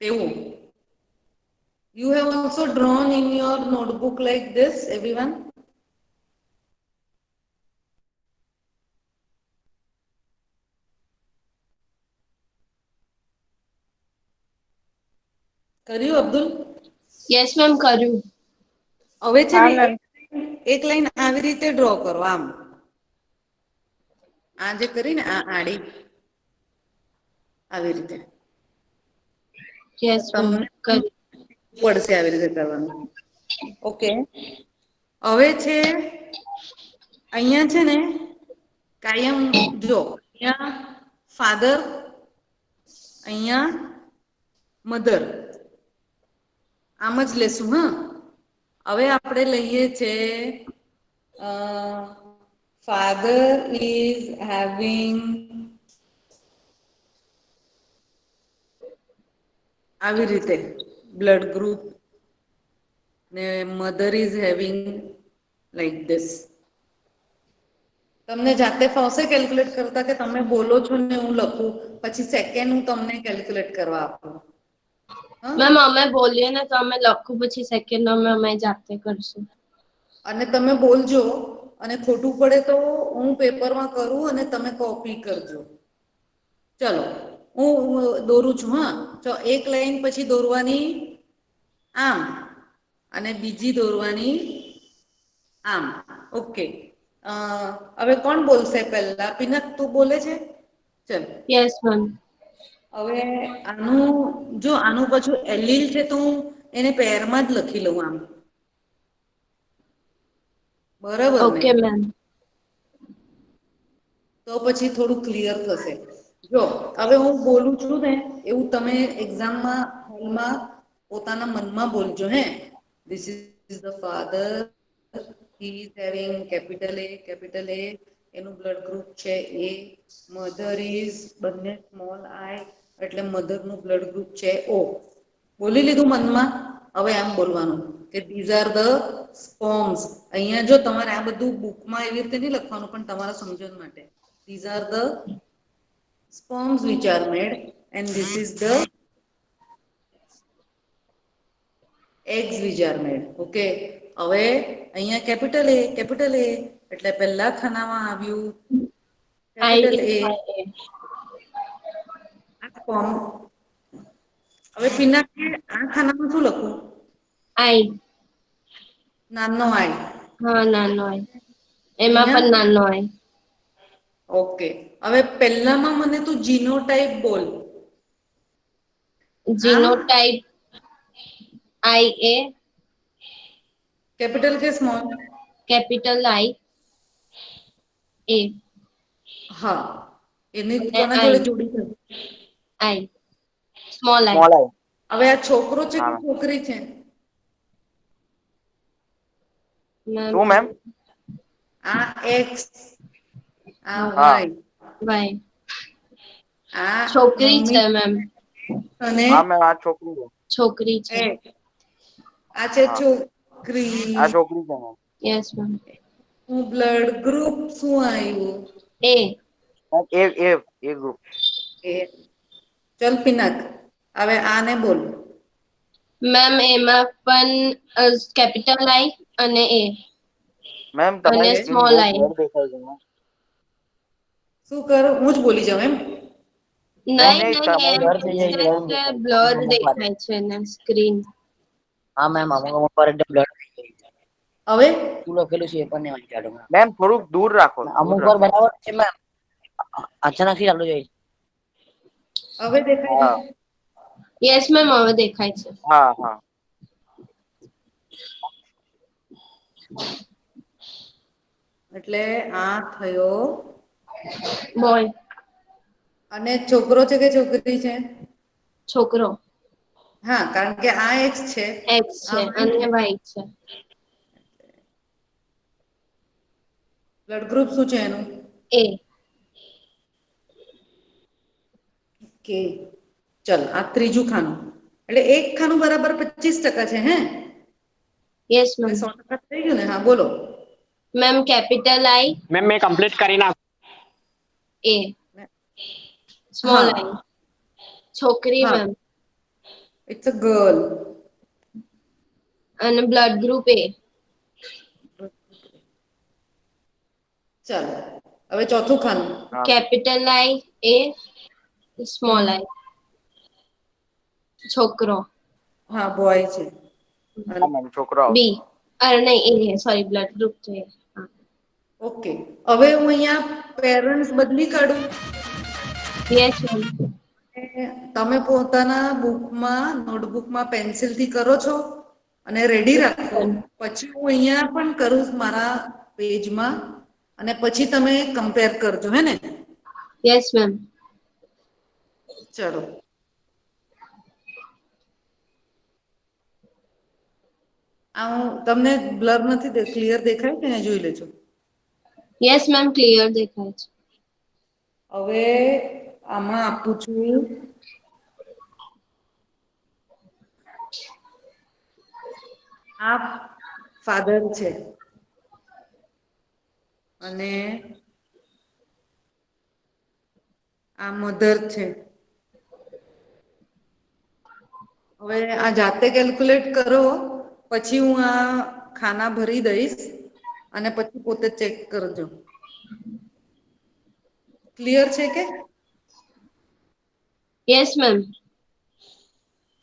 તેવું. You have also drawn in your notebook like this, everyone? કર્યું અબ્દુલ? યસ મેમ કર્યું. હવે છે हाँ ને मैम એક લાઈન આવી રીતે ડ્રો કરો આમ. આ જે કરી ને આ આડી આવી રીતે યસ મેમ તમને કર્યું. પડશે આવી રીતે કરવાનું. ઓકે, હવે છે અહીંયા છે ને કાયમ જો અહીંયા ફાધર, અહીંયા મધર, આમ જ લેશું. હા, હવે આપણે લઈએ છે ફાધર ઇઝ હેવિંગ આવી રીતે બ્લડ ગ્રુપ ને mother is having like this. તમને જાતે ફાવશે કેલ્ક્યુલેટ કરતા કે તમે બોલો છો ને હું લખું પછી સેકન્ડ હું તમને કેલ્ક્યુલેટ કરવા આપું? મેમ અમે બોલીએ ને તો અમે લખું પછી સેકન્ડ અમે જાતે કરશું. અને તમે બોલજો અને ખોટું પડે તો હું પેપરમાં કરું અને તમે કોપી કરજો. ચલો હું દોરું છું. હા, તો એક લાઈન પછી દોરવાની આમ અને બીજી દોરવાની આમ. ઓકે, હવે કોણ બોલશે પહેલા? પિનક તું બોલે છે? ચલ યસ મેમ. હવે આનું જો આનું પાછું એલિલ છે તો હું એને પેરમાં જ લખી લઉં આમ. બરાબર ને? Okay ma'am. તો પછી થોડું ક્લિયર થશે. જો હવે હું બોલું છું ને એવું તમે એક્ઝામમાં હોલમાં પોતાના મનમાં બોલજો. હે, this is the father, he is having capital A, એનું બ્લડ ગ્રુપ છે A. મધર ઇઝ બંને સ્મોલ આઈ એટલે મધર નું બ્લડ ગ્રુપ છે O. બોલી લીધું મનમાં? હવે આમ બોલવાનું કે ધીઝ આર ધ સ્પોમ્સ. અહીંયા જો તમારે આ બધું બુકમાં એવી રીતે નહીં લખવાનું પણ તમારા સમજણ માટે. These are the sperms which are made and this is the eggs which are made. Okay, હવે અહીંયા કેપિટલ A એટલે પહેલા ખાનામાં આવ્યું કેપિટલ A. આ સ્પર્મ. હવે પિના આ ખાનામાં શું લખું? આઈ. નાનો આઈ. હા, નાનો આઈ. એમાં પણ નાનો આઈ. ઓકે, હવે પહેલામાં મને તું જીનોટાઈપ બોલ. Genotype IA. કેપિટલ કે સ્મોલ? Capital I A. હા, એની અને કોના જોડે જોડી છે? આઈ. સ્મોલ આઈ. સ્મોલ આઈ. હવે આ છોકરો છે કે હા. છોકરી છે? શું મેમ? આ એક્સ, આ હા. Y, Y. આ છોકરી છે મમ્મી મેમ. અને હા મેમ, આ છોકરી છે. છોકરી છે. એક્સ. આ છે હા. છોકરી. આ છોકરી છે મેમ. Yes ma'am. હું બ્લડ ગ્રુપ શું આવ્યું? A. A group. એ. ચલ પિનક, હવે આને બોલ. મેમ એમાં પણ કેપિટલ આઈ અને A મેમ અને તમારી સ્ક્રીન સ્મોલ બહુ આઈ. બ્લર દેખાય છે મેમ. શું કરું? હું જ બોલી જાઉં એમ? નહીં નહીં, નહીં તમારી બ્લર થઈ જાય છે, એ એમ બ્લર દેખાય છે. દેખાય છે ને સ્ક્રીન. હા મેમ, અમુક વાર એટલે બ્લડ થઈ જાય છે. હવે શું લખેલું છે એ પણ નહીં વાંચ્યું મેમ. મેમ થોડુંક દૂર રાખો. અમુક વાર બરાબર છે મેમ, અચાનક થી ચાલુ જાય છે. હવે દેખાય હા છે? યસ મેમ હવે દેખાય છે. હા હા. એટલે આ થયો બોય. અને છોકરો છે કે છોકરી છે? છોકરો. હા, કારણ કે આ એક્સ છે. એક્સ છે આ અને વાય છે. બ્લડ ગ્રુપ શું છે એનું? A. કે ચલ આ ત્રીજું ખાનું એટલે એક ખાનું બરાબર 25% છે. હે, યસ એટલે મેમ. 100% થઈ ગયું ને? હા બોલો. મેમ કેપિટલ આઈ મેમ મેં કમ્પ્લીટ કરી નાખ. A. સ્મોલ હા આઈ. છોકરી હા, મેમ. It's a girl. અને બ્લડ ગ્રુપ એ. ચાલો હવે ચોથું ખાનું. હા કેપિટલ આઈ એ સ્મોલ આઈ છોકરો. હા બોય છે. અને મેમ છોકરો આવશે. બી અરે નહીં એ સોરી બ્લડ ગ્રુપ છે. હા. ઓકે હવે હું અહીંયા પેરેન્ટ્સ બદલી કાઢું. Yes ma'am. તમે પોતાના બુકમાં નોટબુકમાં પેન્સિલ થી કરો છો અને રેડી રાખો. પછી હું અહિયાં પણ કરું મારા પેજમાં અને પછી તમે કમ્પેર કરજો હે ને. Yes ma'am. ચલો. આ હું તમને બ્લર નથી ક્લિયર દેખાય કે જોઈ લેજો. યસ મેમ ક્લિયર દેખાય છે. હવે આમાં આપું છું. આ ફાધર છે. અને આ મધર છે. હવે આ જાતે કેલ્ક્યુલેટ કરો. પછી હું આ ખાના ભરી દઈશ અને પછી પોતે ચેક કરજો. ક્લિયર છે કે. Yes ma'am.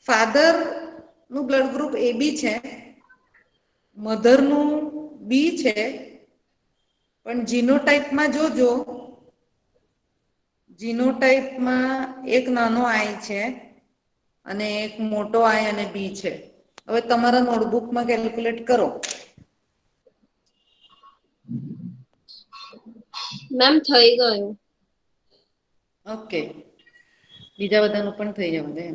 ફાધર નું બ્લડ ગ્રુપ એ બી છે. મધરનું બી છે. પણ જીનો ટાઈપમાં જોજો. જીનો ટાઈપમાં એક નાનો આય છે. અને એક મોટો આય અને બી છે. હવે તમારા નોટબુકમાં કેલ્ક્યુલેટ કરો. મેમ થઈ ગયું. ઓકે બીજા બધાનું પણ થઈ જવા દે.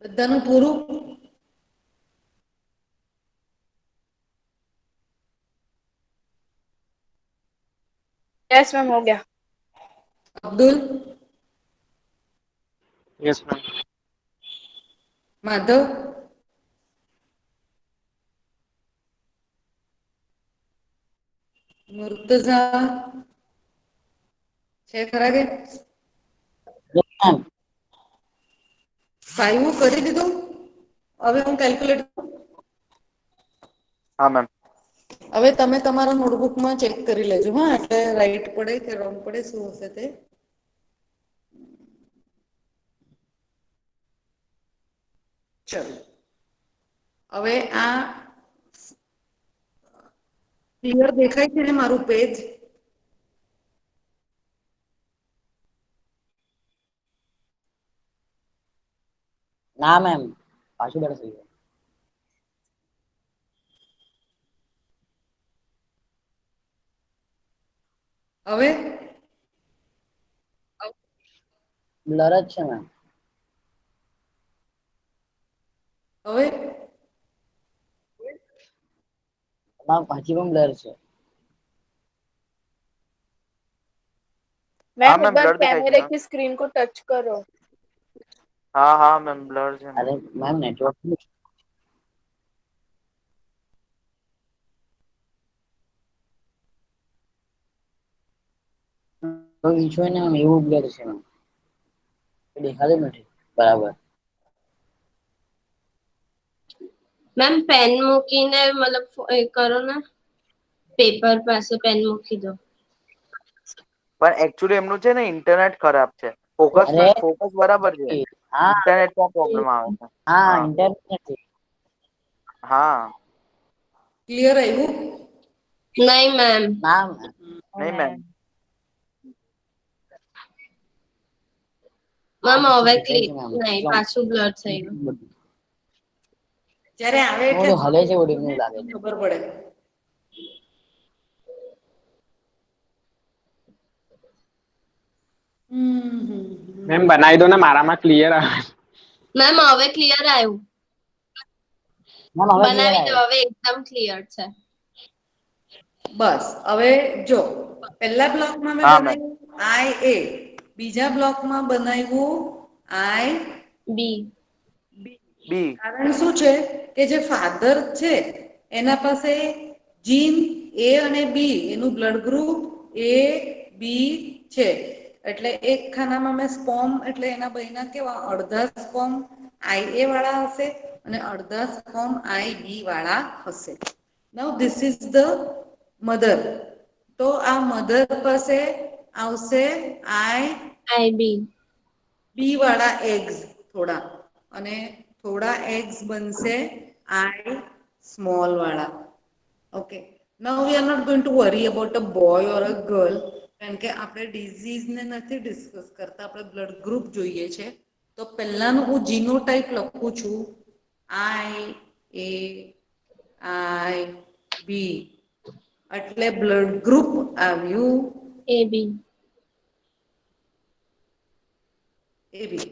બધાનું પૂરું. यस मैम हो गया. અબ્દુલ. Yes ma'am. માધવ. મુર્તઝા છે ખરા કે. ફાઈવું કરી દીધું હવે હું કેલ્ક્યુલેટ. હા મેમ. હવે તમે તમારા નોટબુકમાં ચેક કરી લેજો હા એટલે રાઈટ પડે કે રોંગ પડે શું હશે તે. ચલો હવે આ ક્લિયર દેખાય છે ને મારું પેજ. ના મેમ પાછું બરસ ગયું. હવે બ્લર જ છે મેમ. હવે પાછી પણ બ્લર છે. હા मैम एक મેમ बार બ્લર દેખાય છે कैमरे મેમ. की स्क्रीन को टच करो. હા હા મેમ બ્લર છે મેમ. અરે મેમ નેટવર્ક ઈચ્છો ને એમ એવું બ્લર છે મેમ દેખાતું નથી બરાબર. મેમ પેન મૂકીને મતલબ એ કરો ને પેપર પાસે પેન મૂકી દો. પણ એકચ્યુઅલી એમનું છે ને ઇન્ટરનેટ ખરાબ છે. ફોકસ અરે ફોકસ બરાબર છે. હા ઇન્ટરનેટમાં પ્રોબ્લેમ આવે છે. હા હા ઇન્ટરનેટ નથી. હા. ક્લિયર આવ્યું. નહીં મેમ. ના નહીં મેમ. મેમ હવે દેખાય છે મેમ નહીં, પાછું બ્લર થઈ ગયું. જ્યારે આવે એટલે તો હલે છે બોડી એવું લાગે છે. ખબર પડે. મેમ બનાવી દો ને, મારામાં ક્લિયર આવે. મેમ હવે ક્લિયર આવ્યું. મેમ હવે ક્લિયર બનાવી દો, આવ્યો. હવે એકદમ ક્લિયર છે. બસ હવે જો પહેલા બ્લોકમાં મેં હા મેમ. બનાવ્યું આઈ એ, બીજા બ્લોકમાં બનાવ્યું આઈ બી. બી. બી. કારણ શું છે કે જે ફાધર છે એના પાસે જીન એ અને બી એનું બ્લડ ગ્રુપ એ બી છે, એટલે એક ખાનામાં મેં સ્પોમ એટલે એના બહેના કેવા અડધા સ્પોમ આઈ એ વાળા હશે અને અડધા સ્પોમ આઈ બી વાળા હશે. નાઉ ધીસ ઇઝ ધ મધર, તો આ મધર પાસે આવશે આઈ આઈ બી. બી વાળા એગ્સ થોડા, અને થોડા એગ્સ બનશે આઈ સ્મોલ વાળા. Okay, now we are not going to worry about a boy or a girl, કારણ કે આપણે ડિઝીઝને નથી ડિસ્કસ કરતા, આપણે બ્લડ ગ્રુપ જોઈએ છે. તો પહેલાનું હું જીનોટાઈપ લખું છું આઈ એ આઈ બી, એટલે બ્લડ ગ્રુપ આવ્યું એ બી. એ બી.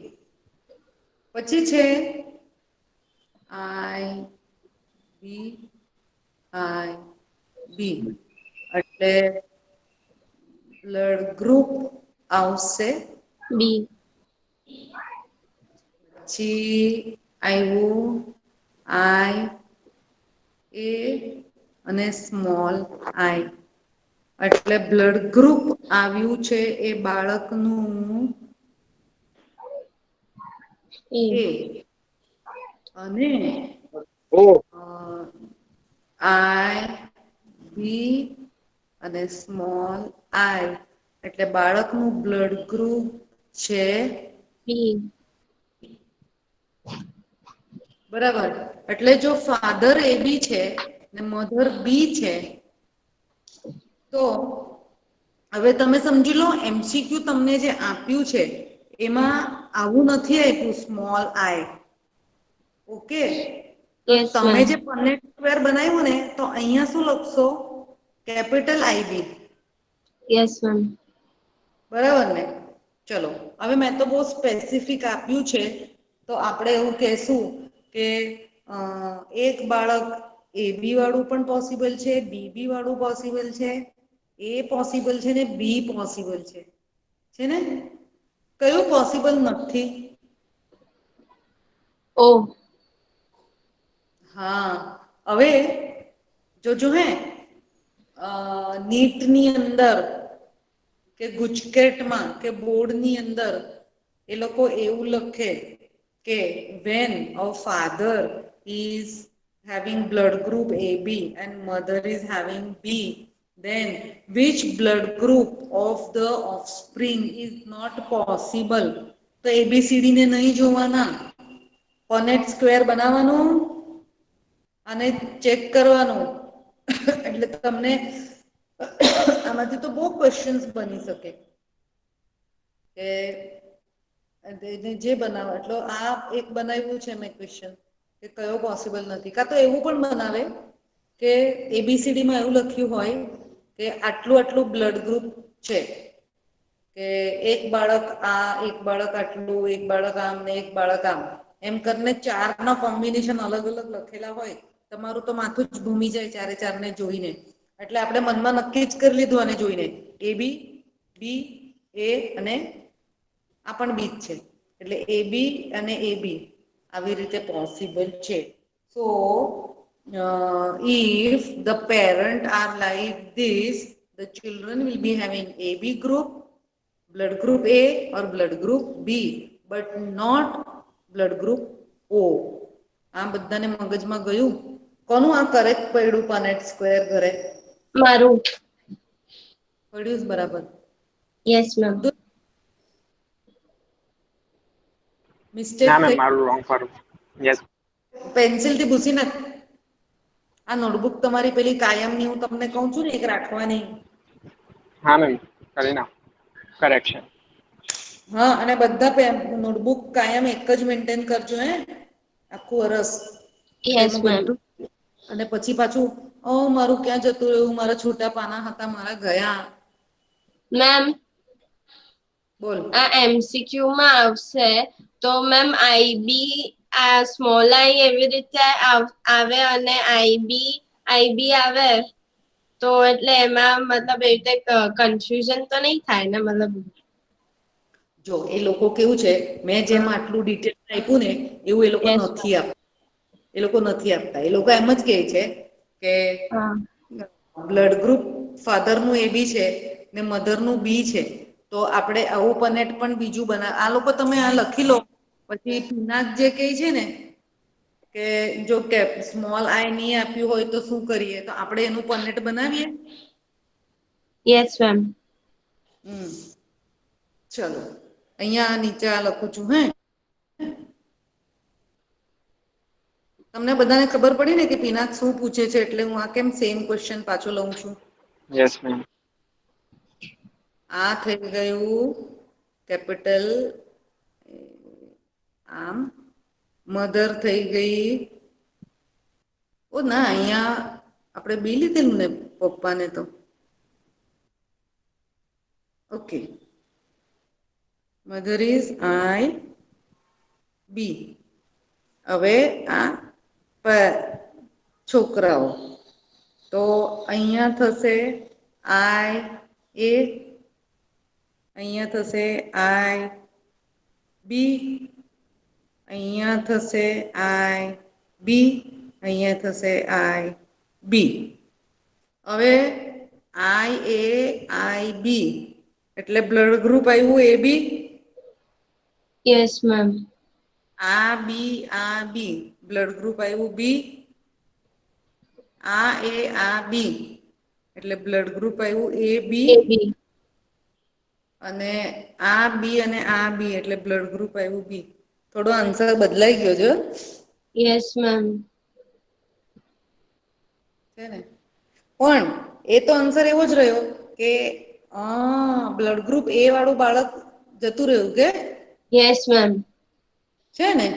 પછી છે આઈ બી આઈ બી, એટલે બ્લડ ગ્રુપ આવશે બી. પછી આવ્યું આઈ એ અને સ્મોલ આઈ, એટલે બ્લડ ગ્રુપ આવ્યું છે એ બાળકનું એ, અને ઓ આઈ બી અને સ્મોલ આઈ, એટલે બાળકનું બ્લડ ગ્રુપ છે બી. બરાબર, એટલે જો ફાધર એ બી છે ને મધર બી છે, તો હવે તમે સમજી લો એમસીક્યુ તમને જે આપ્યું છે એમાં આવું નથી આપ્યું સ્મોલ આઈ. ઓકે, તો યસ તમે મેમ. જે પનેટ સ્ક્વેર બનાવ્યું ને, તો અહિયાં શું લખશો? Capital I B. Yes ma'am. બરાબર ને? ચલો હવે મેં તો બહુ સ્પેસિફિક આપ્યું છે, તો આપણે એવું કહેશું કે એક બાળક એ બી વાળું પણ પોસિબલ છે, બી વાળું પોસિબલ છે, એ પોસિબલ છે ને બી પોસિબલ છે ને? કયું પોસિબલ નથી? ઓ. હા, હવે જોજો હે નીટની અંદર કે ગુજકેટમાં કે બોર્ડની અંદર એ લોકો એવું લખે કે van a father is having blood group AB and mother is having B, then which blood group of the offspring is not possible? તો ABCD ને નહીં જોવાના, પનેટ સ્ક્વેર બનાવવાનું અને ચેક કરવાનું, એટલે તમને આમાંથી તો બહુ ક્વેશ્ચન બની શકે કે જે બનાવો એટલે આ એક બનાવ્યું છે મેં ક્વેશ્ચન કે કયો પોસિબલ નથી, કા તો એવું પણ બનાવે કે એબીસીડીમાં એવું લખ્યું હોય કે આટલું આટલું બ્લડ ગ્રુપ છે, કે એક બાળક આ, એક બાળક આટલું, એક બાળક આમ ને એક બાળક આમ, એમ કરીને ચાર ના કોમ્બિનેશન અલગ અલગ લખેલા હોય, તમારું તો માથું જ ઘૂમી જાય ચારે ચાર ને જોઈને, એટલે આપણે મનમાં નક્કી જ કરી લીધું આને જોઈને એ બી, બી, એ અને આ પણ બી જ છે, એટલે એ બી અને એ બી આવી રીતે પોસિબલ છે. સો if the parent are like this, the children will be having AB group, blood group A or blood group B, but not blood group O. આ બધાને મગજમાં ગયું? કોનું આ કરેક્ટ પડ્યું પનેટ સ્ક્વેર ઘરે? મારું. પડ્યું બરાબર? Yes ma'am. બધું મિસ્ટેક ના મેમ, થઈ? મારું રોંગ પડ્યું. યસ. પેન્સિલ થી ભૂસી નાખ. આ નોટબુક તમારી પેલી કાયમની હું તમને કહું છું ને એક રાખવાની. હા મેમ, કરી નાખ કરેક્શન. હા, અને બધા નોટબુક કાયમ એક જ મેન્ટેન કરજો હે આખું વરસ. યસ એમાં મેમ. બધું અને પછી પાછું મારું ક્યાં જતું રહ્યું, મારા છોટા પાના હતા મારા ગયા. મેમ બોલ. આ MCQમાં આવશે તો મેમ આઈબી આ સ્મોલ આઈ એવી રીતે આવે અને આઈબી આવે તો એટલે એમાં મતલબ એવી રીતે કન્ફ્યુઝન તો નહી થાય ને મતલબ. જો એ લોકો કેવું છે મેં જેમ હા આટલું ડિટેલ આપ્યું ને એવું એ લોકો યસ મેમ. નથી આપતા. એ લોકો નથી આપતા. એ લોકો એમ જ કહે છે કે હા બ્લડ ગ્રુપ ફાધરનું એ બી છે ને મધરનું બી છે. તો આપણે આવું પનેટ પણ બીજું આ લોકો તમે આ લખી લો પછી પિનાક જે કઈ છે ને કે જો કે સ્મોલ આઈ નહી આપ્યું હોય તો શું કરીએ તો આપણે એનું પન્નેટ બનાવીએ. Yes ma'am. ચલો અહિયાં નીચે આ લખું છું હે. તમને બધાને ખબર પડી ને કે પિનાક શું પૂછે છે એટલે હું આ કેમ સેમ ક્વેશ્ચન પાછો લઉં છું. Yes ma'am. આ થઈ ગયું કેપિટલ આમ મધર થઈ ગઈ. ના અહિયાં આપણે બી લીધેલું ને પપ્પા ને તો. ઓકે. મધર ઇઝ આઈ બી. હવે આ છોકરાઓ તો અહીંયા થશે આઈ એ અહીંયા થશે આઈ બી અહીંયા થશે આઈ બી અહીંયા થશે આઈ બી. હવે આઈ બી એટલે બ્લડ ગ્રુપ આવ્યું એ બી. Yes ma'am. આ બી બ્લડ ગ્રુપ આવ્યું બી. આ બી એટલે બ્લડ ગ્રુપ આવ્યું એ બી. એ બી. અને આ બી અને આ બી એટલે બ્લડ ગ્રુપ આવ્યું બી. થોડો આન્સર બદલાઈ ગયો છે. Yes ma'am. છે ને પણ એ તો આન્સર એવો જ રહ્યો કે બ્લડ ગ્રુપ એ વાળું બાળક જતું રહ્યું કે. Yes ma'am. છે ને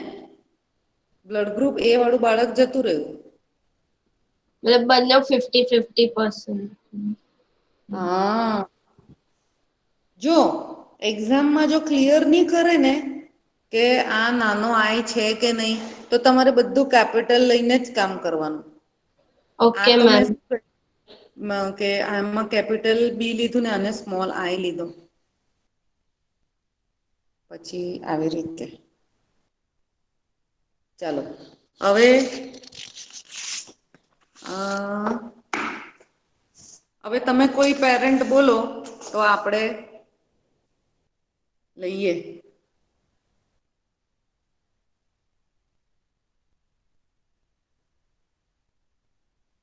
બ્લડ ગ્રુપ એ વાળું બાળક જતું રહ્યું. મતલબ બંને 50-50%. હા. જો એક્ઝામમાં જો ક્લિયર નહી કરે ને કે આ નાનો આઈ છે કે નહીં તો તમારે બધું કેપિટલ લઈને જ કામ કરવાનું. આ ઓકે તો મેં મેમ. કે આમાં કેપિટલ બી લીધું ને અને સ્મોલ આઈ લીધો. પછી આવી રીતે. ચાલો હવે હવે તમે કોઈ પેરેન્ટ બોલો તો આપણે લઈએ.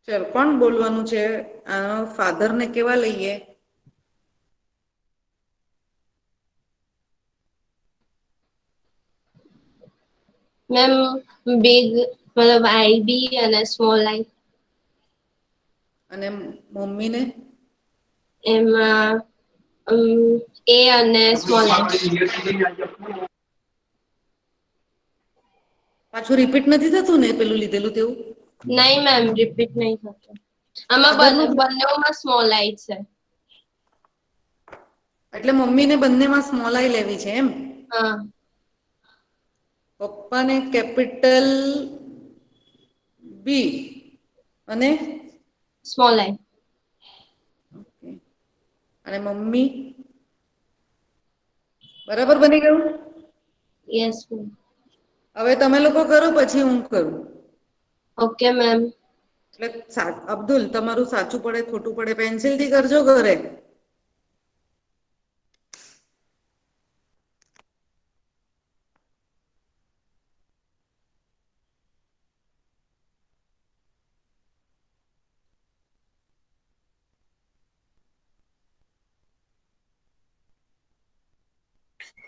ચાલ કોણ બોલવાનું છે ફાધર ને કેવા લઈએ. મેમ બિગ મતલબ આઈ બી અને સ્મોલ આઈ. અને મમ્મી ને. એમાં એ અને સ્મોલ આઈ. પાછું રિપીટ નથી થતું ને પેલું લીધેલું તેવું. નહી મેમ રિપીટ નહી થતું આમાં ફાધરનું બંનેમાં સ્મોલ આઈ છે. એટલે મમ્મી ને બંનેમાં સ્મોલ આઈ લેવી છે એમ. હા. પપ્પાને કેપિટલ બી અને સ્મોલ આઈ. અને મમ્મી બરાબર બની ગયું. Yes ma'am. હવે તમે લોકો કરો પછી હું કરું. Okay ma'am. એટલે અબ્દુલ તમારું સાચું પડે ખોટું પડે પેન્સિલ થી કરજો ઘરે.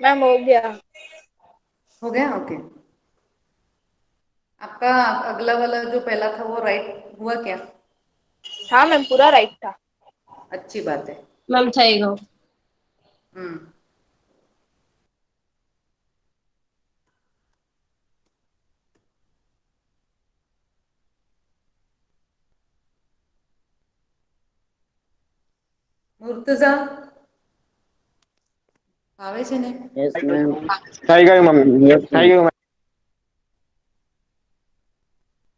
मैम हो गया। हो गया ओके। आपका अगला वाला जो पहला था वो राइट हुआ क्या। हाँ मैम पूरा राइट था। अच्छी बात है। મેમ થઈ ગયું. મુર્તઝા આવે છે ને? Yes ma'am. થઈ ગયું મમ્મી, થઈ ગયું.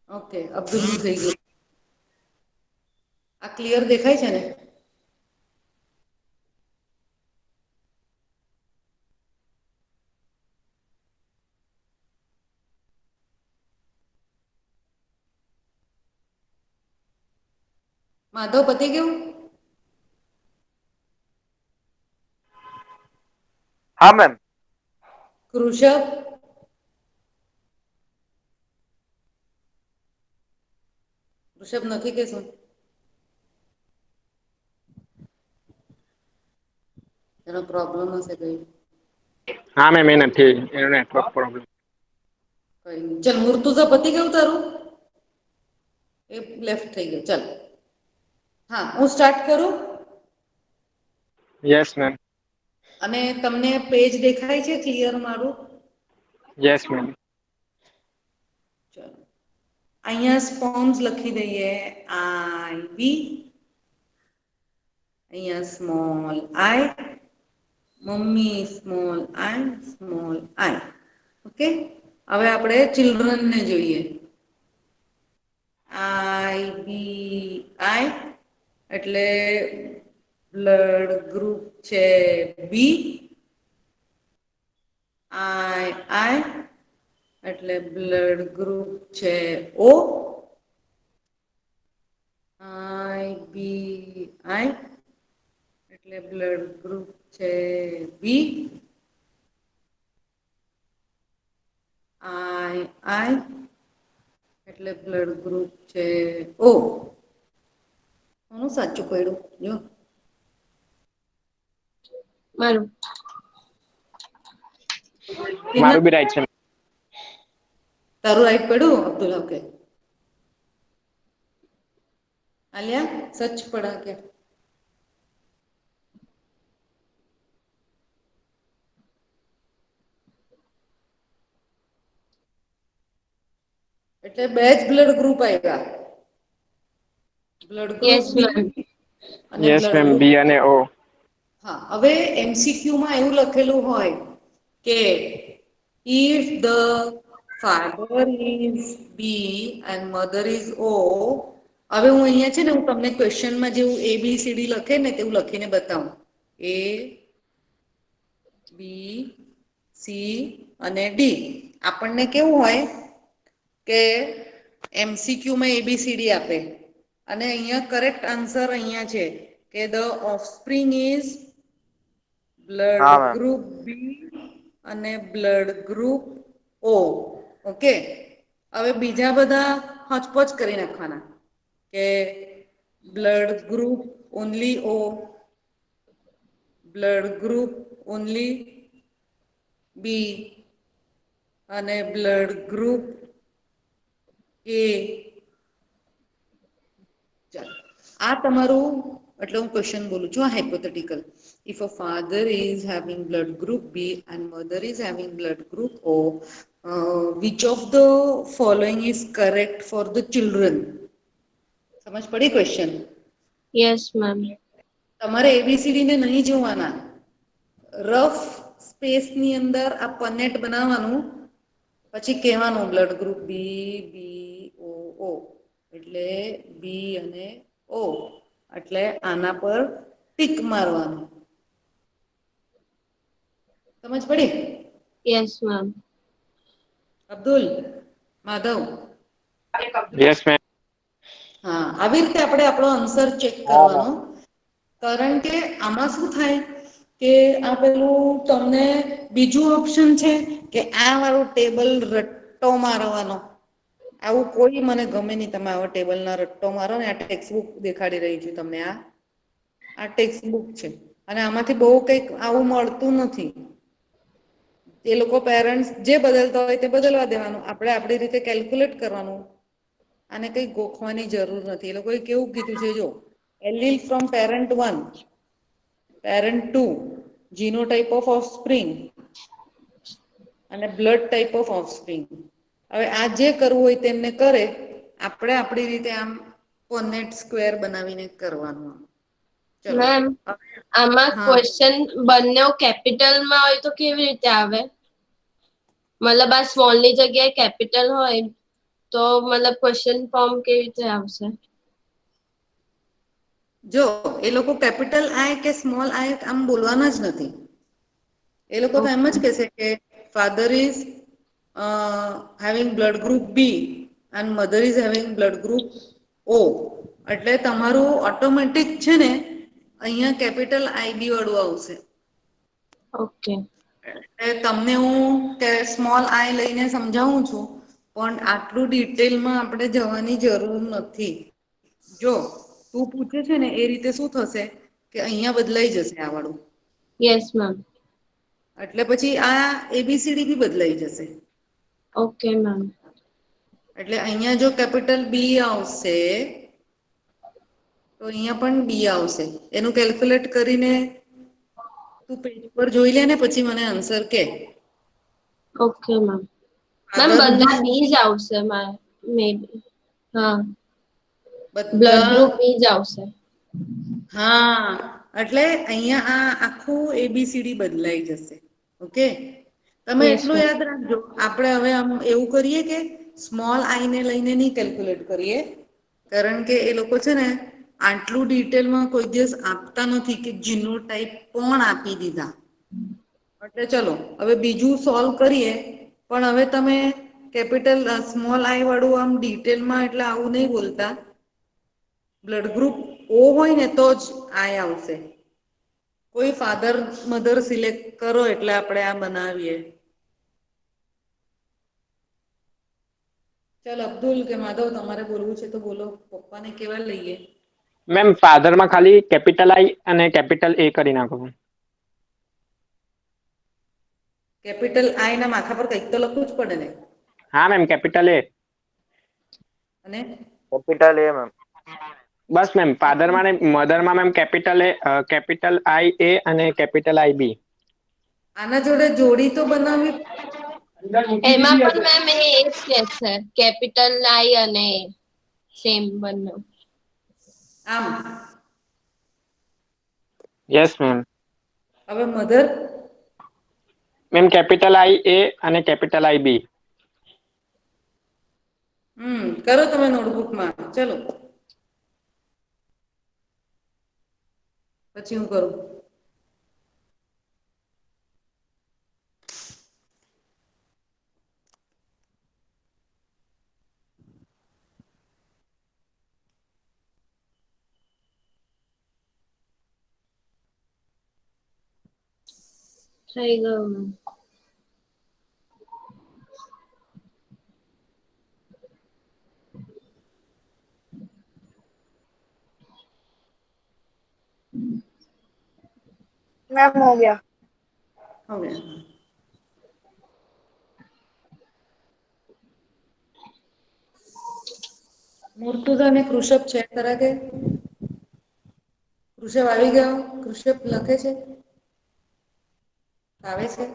ઓકે, અબ્દુલ નું થઈ ગયું. આ ક્લિયર દેખાય છે ને? માધવ પતી ગયું? હા મેમ. કૃષભ? ઋષભ નથી કે શું? એનો પ્રોબ્લેમ હશે કઈ. હા મેમ, એ નથી, એનો નેટવર્ક પ્રોબ્લેમ. કઈ નઈ, ચાલ મુર્તુઝા પતી ગયું તારું? એ લેફ્ટ થઈ ગયો. ચાલ, હા હું સ્ટાર્ટ કરું? Yes ma'am. અને તમને પેજ દેખાય છે ક્લિયર મારું? Yes ma'am. ચાલો, અહીંયા સ્પોન્સ લખી દઈએ, IV. અહીંયા small I, mummy small I, small I. Okay, હવે આપણે ચિલ્ડ્રનને જોઈએ. IBI એટલે બ્લડ ગ્રુપ છે બી. I એટલે બ્લડ ગ્રુપ છે ઓ. IBI એટલે બ્લડ ગ્રુપ છે બી. I એટલે બ્લડ ગ્રુપ છે ઓ. કોનું સાચું પડ્યું જો? મારું. મારું બી રાઈટ છે. તારું રાઈટ પડ્યું અબ્દુલ? ઓકે. આલિયા સચ પડા क्या? એટલે બે જ બ્લડ ગ્રુપ આવ્યા, બ્લડ ગ્રુપ યસ બી મેમ. અને યસ બ્લડ મેમ, ગ્રુપ. બી અને ઓ. હા, હવે MCQ માં એવું લખેલું હોય કે if the father is B and mother is O. હવે હું અહીંયા છે ને, હું તમને ક્વેશ્ચનમાં જેવું ABCD લખે ને તેવું લખીને બતાવું. A, B, C અને D. આપણને કેવું હોય કે MCQ માં ABCD આપે અને અહીંયા કરેક્ટ આન્સર અહીંયા છે કે ધ ઓફસ્પ્રિંગ ઇઝ બ્લડ હા મેમ. ગ્રુપ બી અને બ્લડ ગ્રુપ ઓ. ઓકે, હવે બીજા બધા હોચપોચ કરી નાખવાના કે બ્લડ ગ્રુપ ઓનલી ઓ, બ્લડ ગ્રુપ ઓનલી બી અને બ્લડ ગ્રુપ એ. ચાલો, આ તમારું એટલે હું ક્વેશ્ચન બોલું છું, આ hypothetical. If a father is having blood group B and mother is having blood group O, which of the following is correct for the children? સમજ પડી ક્વેશ્ચન? Yes ma'am. તમારે ABCD ને નહીં જોવાના, રફ સ્પેસની અંદર આ પનેટ બનાવવાનું, પછી કહેવાનું બ્લડ ગ્રુપ બી બી ઓ ઓ એટલે બી અને ઓ એટલે આના પર ટીક મારવાનું. સમજ પડી? Yes ma'am. Abdul, Madhav? Yes ma'am. હા, આવી રીતે આપણે આપણો આન્સર ચેક હા કરવાનો. કારણ કે આમાં શું થાય કે આ પેલું તમને બીજું ઓપ્શન છે કે આ વાળું ટેબલ રટ્ટો મારવાનો. આવું કોઈ મને ગમે નહી, તમે આવા ટેબલ ના રટ્ટો મારો ને. આ ટેક્સ્ટબુક દેખાડી રહી છું તમને. આ ટેક્સ્ટબુક છે અને આમાંથી બહુ કંઈક આવું મળતું નથી. એ લોકો પેરેન્ટ્સ જે બદલતા હોય તે બદલવા દેવાનું, આપણે આપણી રીતે કેલ્ક્યુલેટ કરવાનું. આને કઈ ગોખવાની જરૂર નથી. એ લોકોએ કેવું કીધું છે જો, allele from parent 1, parent 2, genotype of offspring અને બ્લડ ટાઈપ ઓફ ઓફસ્પ્રિંગ. હવે આ જે કરવું હોય તેમને કરે, આપણે આપણી રીતે આમ પોનેટ સ્ક્વેર બનાવીને કરવાનું. ચલો મેમ આમાં હા ક્વેશ્ચન બંને કેપિટલમાં હોય તો કેવી રીતે આવે? મતલબ આ સ્મોલ ની જગ્યાએ કેપિટલ હોય તો મતલબ ક્વેશ્ચન ફોર્મ કેવી રીતે આવશે? જો એ લોકો કેપિટલ આઈ કે સ્મોલ આઈ આમ બોલવાના જ નથી. એ લોકો તો એમ જ કહેશે કે father is having blood group B and mother is having blood group O, એટલે તમારું ઓટોમેટિક છે ને અહીંયા કેપિટલ આઈ બી વાળું આવશે. ઓકે. તમને હું કે સ્મોલ આઈ લઈને સમજાવું છું. પણ આટલું ડિટેલમાં આપણે જવાની જરૂર નથી. જો તું પૂછે છે ને એ રીતે શું થશે કે અહિયાં બદલાઈ જશે આ વાળું. Yes ma'am. એટલે પછી આ એબીસીડી બી બદલાઈ જશે. Okay ma'am. એટલે અહિયાં જો કેપિટલ બી આવશે તો અહિયાં પણ બી આવશે. એનું કેલ્ક્યુલેટ કરીને તું પેજ પર જોઈ લે ને પછી મને આન્સર કે. Okay ma'am. મેમ ફાધર બધા બી બીજ આવશે મે બી. હા. બ્લડ બધા ગ્રુપ બી જ આવશે. હા એટલે અહિયાં આ આખું એબીસીડી બદલાઈ જશે. ઓકે. તમે યસ એટલું મેમ. યાદ રાખજો આપણે હવે આમ એવું કરીએ કે સ્મોલ આઈને લઈને નહી કેલ્ક્યુલેટ કરીએ. કારણ કે એ લોકો છે ને આટલું ડિટેલમાં કોઈ દિવસ આપતા નથી કે જીનો ટાઈપ પણ આપી દીધા. એટલે ચલો હવે બીજું સોલ્વ કરીએ પણ હવે તમે કેપિટલ સ્મોલ આઈ વાળું આમ ડિટેલમાં એટલે આવું નહી બોલતા. બ્લડ ગ્રુપ ઓ હોય ને તો જ આય આવશે. કોઈ ફાધર મધર સિલેક્ટ કરો એટલે આપણે આ બનાવીએ. ચાલ અબ્દુલ કે માધવ તમારે બોલવું છે તો બોલો, પપ્પાને કેવા લઈએ? મેમ ફાધરમાં ખાલી કેપિટલ આઈ અને કેપિટલ એ કરી નાખો. કેપિટલ આઈ ના માથા પર કંઈક તો લખવું જ પડે ને. હા મેમ કેપિટલ એ. અને કેપિટલ એ મેમ. બસ મેમ ફાધરમાં ને મધરમાં મેમ કેપિટલ આઈ એ અને કેપિટલ આઈ બી. આના જોડે જોડી તો બનાવી. એમાં પણ મેમ એ જ કે છે કેપિટલ આઈ અને સેમ બંને. આમ. Yes ma'am. હવે મધર. મેમ કેપિટલ આઈ એ અને કેપિટલ આઈ બી. કરો તમે નોટબુકમાં ચલો. પછી હું કરું. થઈ ગયું મેમ. मैम हो गया। હવે મુર્તુઝા અને કૃષભ છે ખરા કે? કૃષભ આવી ગયો? કૃષભ લખે છે? આવે છે?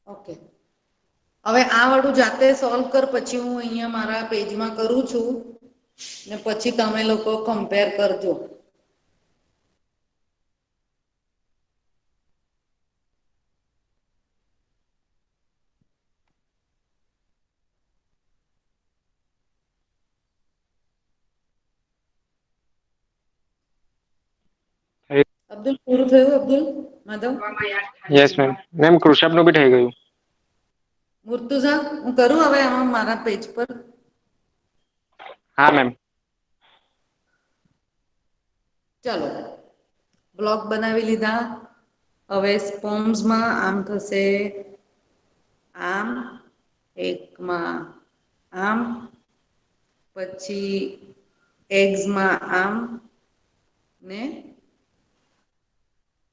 ઓકે. હવે આ વાળું જાતે સોલ્વ કર પછી હું અહીંયા મારા પેજમાં કરું છું. ને પછી તમે લોકો કમ્પેર કરજો. અબ્દુલ પૂરું થયું Abdul Madhav? Yes ma'am. Ma'am કૃષભનું બી થઈ ગયું. મુર્તુઝા હું કરું હવે આમાં મારા પેજ પર? હા મેમ. ચાલો બ્લોક બનાવી લીધા. હવે સ્પોન્સમાં આમ થશે આમ એકમાં આમ પછી એગ્સમાં આમ ને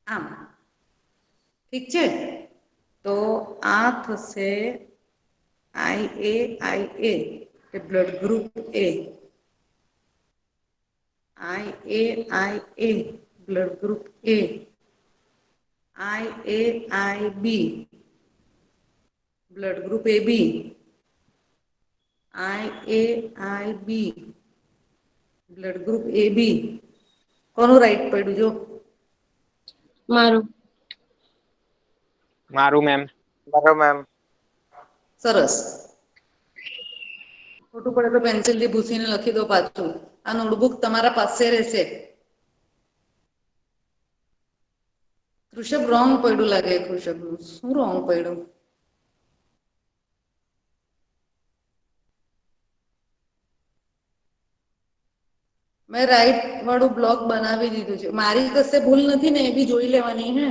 આમ ઠીક છે તો આ થશે આઈ એ બ્લડ ગ્રુપ એ આઈ એ બ્લડ ગ્રુપ એ આઈ બી બ્લડ ગ્રુપ એ બી IAIB બ્લડ ગ્રુપ AB કોનું રાઈટ પડ્યું જો મારું. મારું મેમ. મારો મેમ. સરસ. ખોટું પડે તો પેન્સિલ થી ભૂસીને લખી દો પાછું. આ નોટબુક તમારા પાસે રહેશે. ઋષભ રોંગ પડ્યું લાગે. ઋષભ શું રોંગ પડ્યું? મેં રાઈટ વાળું બ્લોક બનાવી દીધું છે. મારી કશે ભૂલ નથી ને એ બી જોઈ લેવાની હે.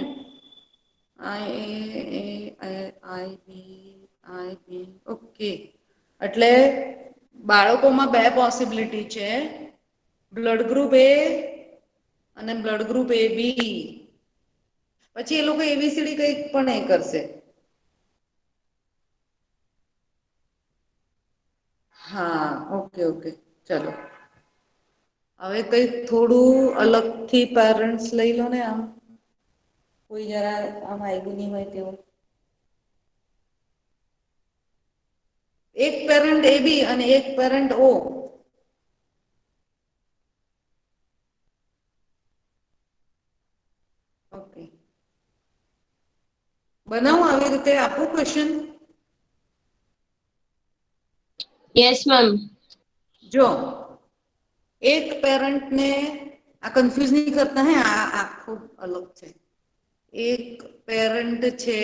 IAIB okay. એટલે બાળકોમાં બે પોસિબિલિટી છે. બ્લડ ગ્રુપ A અને બ્લડ ગ્રુપ AB. પછી એ લોકો એબીસીડી કંઈક પણ એ કરશે. હા ઓકે ઓકે ચલો. હવે કંઈક થોડું અલગથી પેરેન્ટ્સ લઈ લો ને આમ. કોઈ જરા આમ આવ્યું નહીં હોય તેવું. એક પેરન્ટ AB અને એક પેરન્ટ O. ઓકે. બનાવું આવી રીતે આપું ક્વેશ્ચન? Yes ma'am. જો એક પેરન્ટને આ કન્ફ્યુઝ નહીં કરતા હે આ આખું અલગ છે. એક પેરન્ટ છે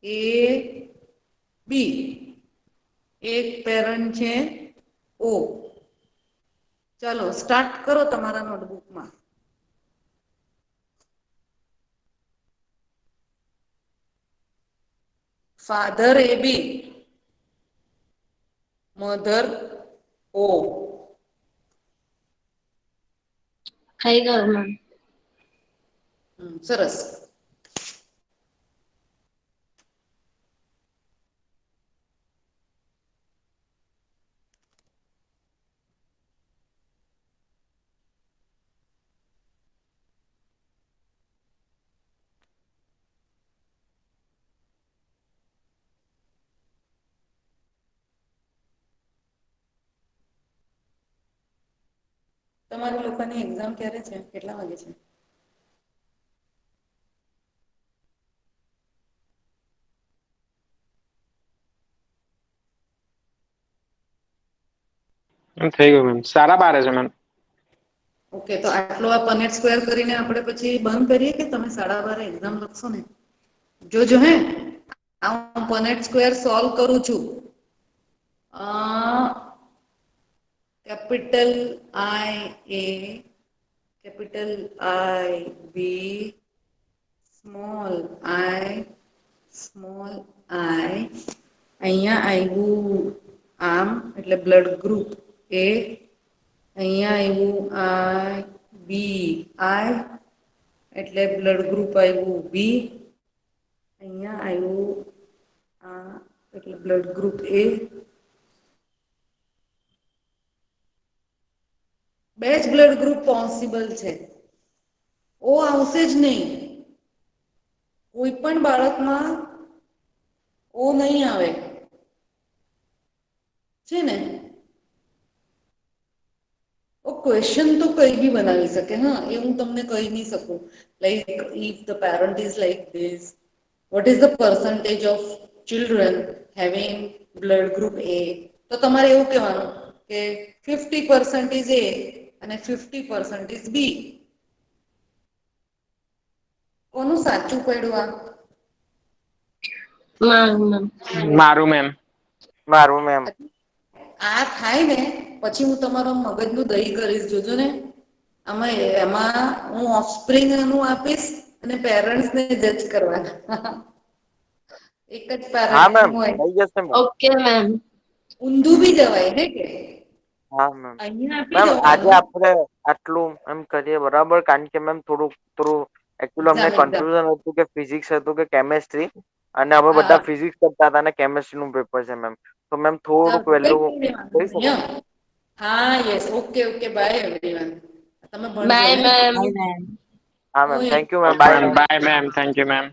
AB. એક પેરન્ટ છે O. ચાલો સ્ટાર્ટ કરો તમારા નોટબુકમાં. Father AB, mother O. થઈ ગયું મેમ. સરસ. તમારી લોકોની એક્ઝામ ક્યારે છે? કેટલા વાગે છે? થઈ ગયું મેમ. 12:30 છે મેમ. ઓકે તો આટલો આ પનેટ સ્ક્વેર કરીને આપણે પછી બંધ કરીએ કે તમે 12:30 એક્ઝામ લખશો ને? જોજો હે હું પનેટ સ્ક્વેર સોલ્વ કરું છું. Capital IA, capital IB, small I, small I. અહીંયા આવ્યું આમ એટલે બ્લડ ગ્રુપ A. અહીંયા આવ્યું IBI એટલે બ્લડ ગ્રુપ આવ્યું B. અહીંયા આવ્યું આ એટલે બ્લડ ગ્રુપ A. બે જ બ્લડ ગ્રુપ પોસિબલ છે. O આવશે જ નહીં. કોઈ પણ બાળકમાં O નહીં આવે છે ને? ક્વેશ્ચન તો કઈ બી બનાવી શકે. હા એ હું તમને કહી નહીં શકું. Like if the parent is like this, what is the percentage of children having blood group A? તો તમારે એવું કહેવાનું કે 50% is A અને 50% is B. કોનું સાચું પડ્યું આ? મારું મેમ. મારું મેમ. મારું મેમ. આ થાય ને પછી હું તમારો મગજનું દહીં કરીશ. જોજો ને એમાં હું ઓફસ્પ્રિંગ નું આપીશ અને પેરેન્ટ્સને જજ કરવાના. એક જ હા પેરેન્ટ મેમ, નું હોય. થઈ જશે મેમ. Okay ma'am. ઊંધું બી જવાય હે કે હા મેમ. અહીંયા આપી મેમ આજે જવાનું આપણે આટલું એમ કરીએ બરાબર, કારણ કે મેમ થોડું થોડું એકચ્યુઅલી અમને એક્ઝામ. કન્ફ્યુઝન હતું કે ફિઝિક્સ હતું કે કેમેસ્ટ્રી, અને અમે હા બધા ફિઝિક્સ કરતા હતા અને કેમેસ્ટ્રી નું પેપર છે મેમ. તો મેમ થોડુંક વહેલું કરી શકો? હા yes okay okay bye everyone. તમે ભણજો બાય હે. મેમ. હા ma'am, thank you ma'am. Bye ma'am. Bye ma'am. Thank you ma'am.